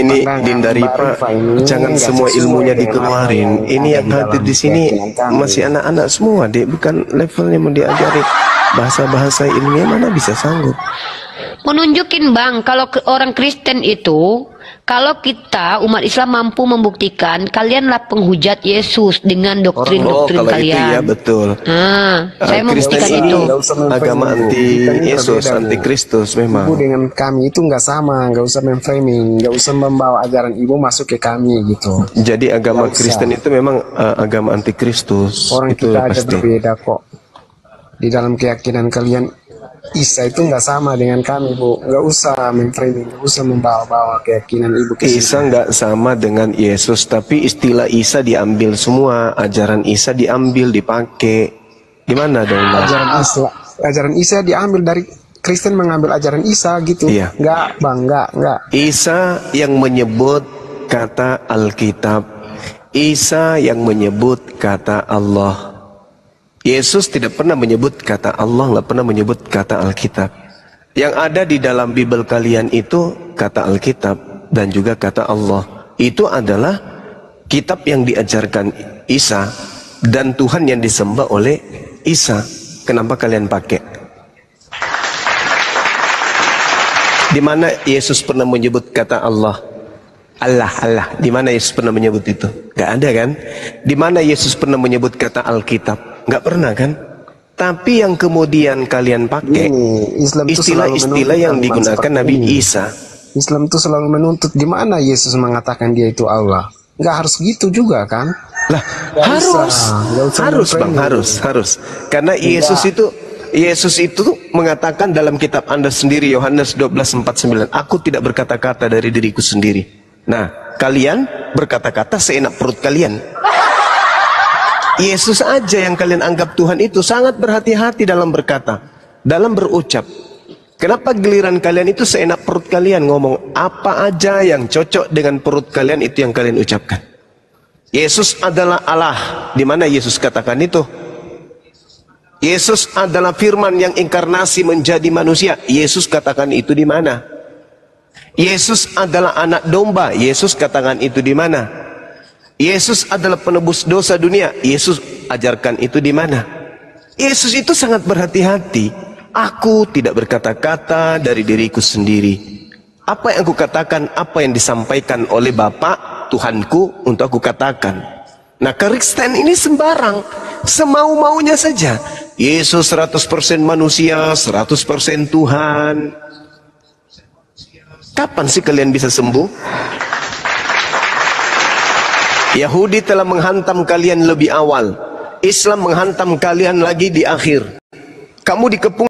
Dinda Rifa, jangan semua ilmunya dikeluarin. Ini yang hadir di sini masih anak-anak semua, dek, bukan levelnya mau diajari bahasa-bahasa ilmiah, mana bisa sanggup. Menunjukin Bang, kalau orang Kristen itu, kalau kita umat Islam mampu membuktikan kalianlah penghujat Yesus dengan doktrin-doktrin kalian. Itu ya betul. Saya membuktikan itu. Agama anti Yesus, anti Kristus memang. Ibu dengan kami itu nggak sama, nggak usah memframing, nggak usah membawa ajaran ibu masuk ke kami gitu. Jadi agama Kristen itu memang agama anti Kristus. Orang itu kita pasti. aja berbeda kok. Di dalam keyakinan kalian Isa itu nggak sama dengan kami, Bu. Nggak usah memframing, nggak usah membawa-bawa keyakinan ibu ke Isa nggak sama dengan Yesus, tapi istilah Isa diambil semua, ajaran Isa diambil, dipakai. Gimana dong, Mas? Ajaran Isa diambil dari Kristen, mengambil ajaran Isa gitu. Iya. Nggak, Bang, nggak. Isa yang menyebut kata Alkitab, Isa yang menyebut kata Allah. Yesus tidak pernah menyebut kata Allah, nggak pernah menyebut kata Alkitab. Yang ada di dalam Bible kalian itu kata Alkitab dan juga kata Allah. Itu adalah kitab yang diajarkan Isa dan Tuhan yang disembah oleh Isa. Kenapa kalian pakai? Di mana Yesus pernah menyebut kata Allah? Allah. Di mana Yesus pernah menyebut itu? Gak ada kan? Di mana Yesus pernah menyebut kata Alkitab? Nggak pernah kan? Tapi yang kemudian kalian pakai istilah-istilah yang digunakan Nabi Isa. Islam itu selalu menuntut di mana Yesus mengatakan dia itu Allah. Nggak harus gitu juga kan? Lah, harus Bang, harus. Karena Yesus itu mengatakan dalam kitab Anda sendiri, Yohanes 12:49, aku tidak berkata-kata dari diriku sendiri. Nah, kalian berkata-kata seenak perut kalian. Yesus aja yang kalian anggap Tuhan itu sangat berhati-hati dalam berkata, dalam berucap. Kenapa giliran kalian itu seenak perut kalian ngomong apa aja yang cocok dengan perut kalian, itu yang kalian ucapkan. Yesus adalah Allah. Di mana Yesus katakan itu? Yesus adalah firman yang inkarnasi menjadi manusia. Yesus katakan itu di mana? Yesus adalah anak domba. Yesus katakan itu di mana? Yesus adalah penebus dosa dunia. Yesus ajarkan itu di mana? Yesus itu sangat berhati-hati. Aku tidak berkata-kata dari diriku sendiri. Apa yang aku katakan, apa yang disampaikan oleh Bapa Tuhanku untuk aku katakan. Nah, Kristen ini sembarang, semau-maunya saja. Yesus 100% manusia, 100% Tuhan. Kapan sih kalian bisa sembuh? Yahudi telah menghantam kalian lebih awal. Islam menghantam kalian lagi di akhir. Kamu dikepung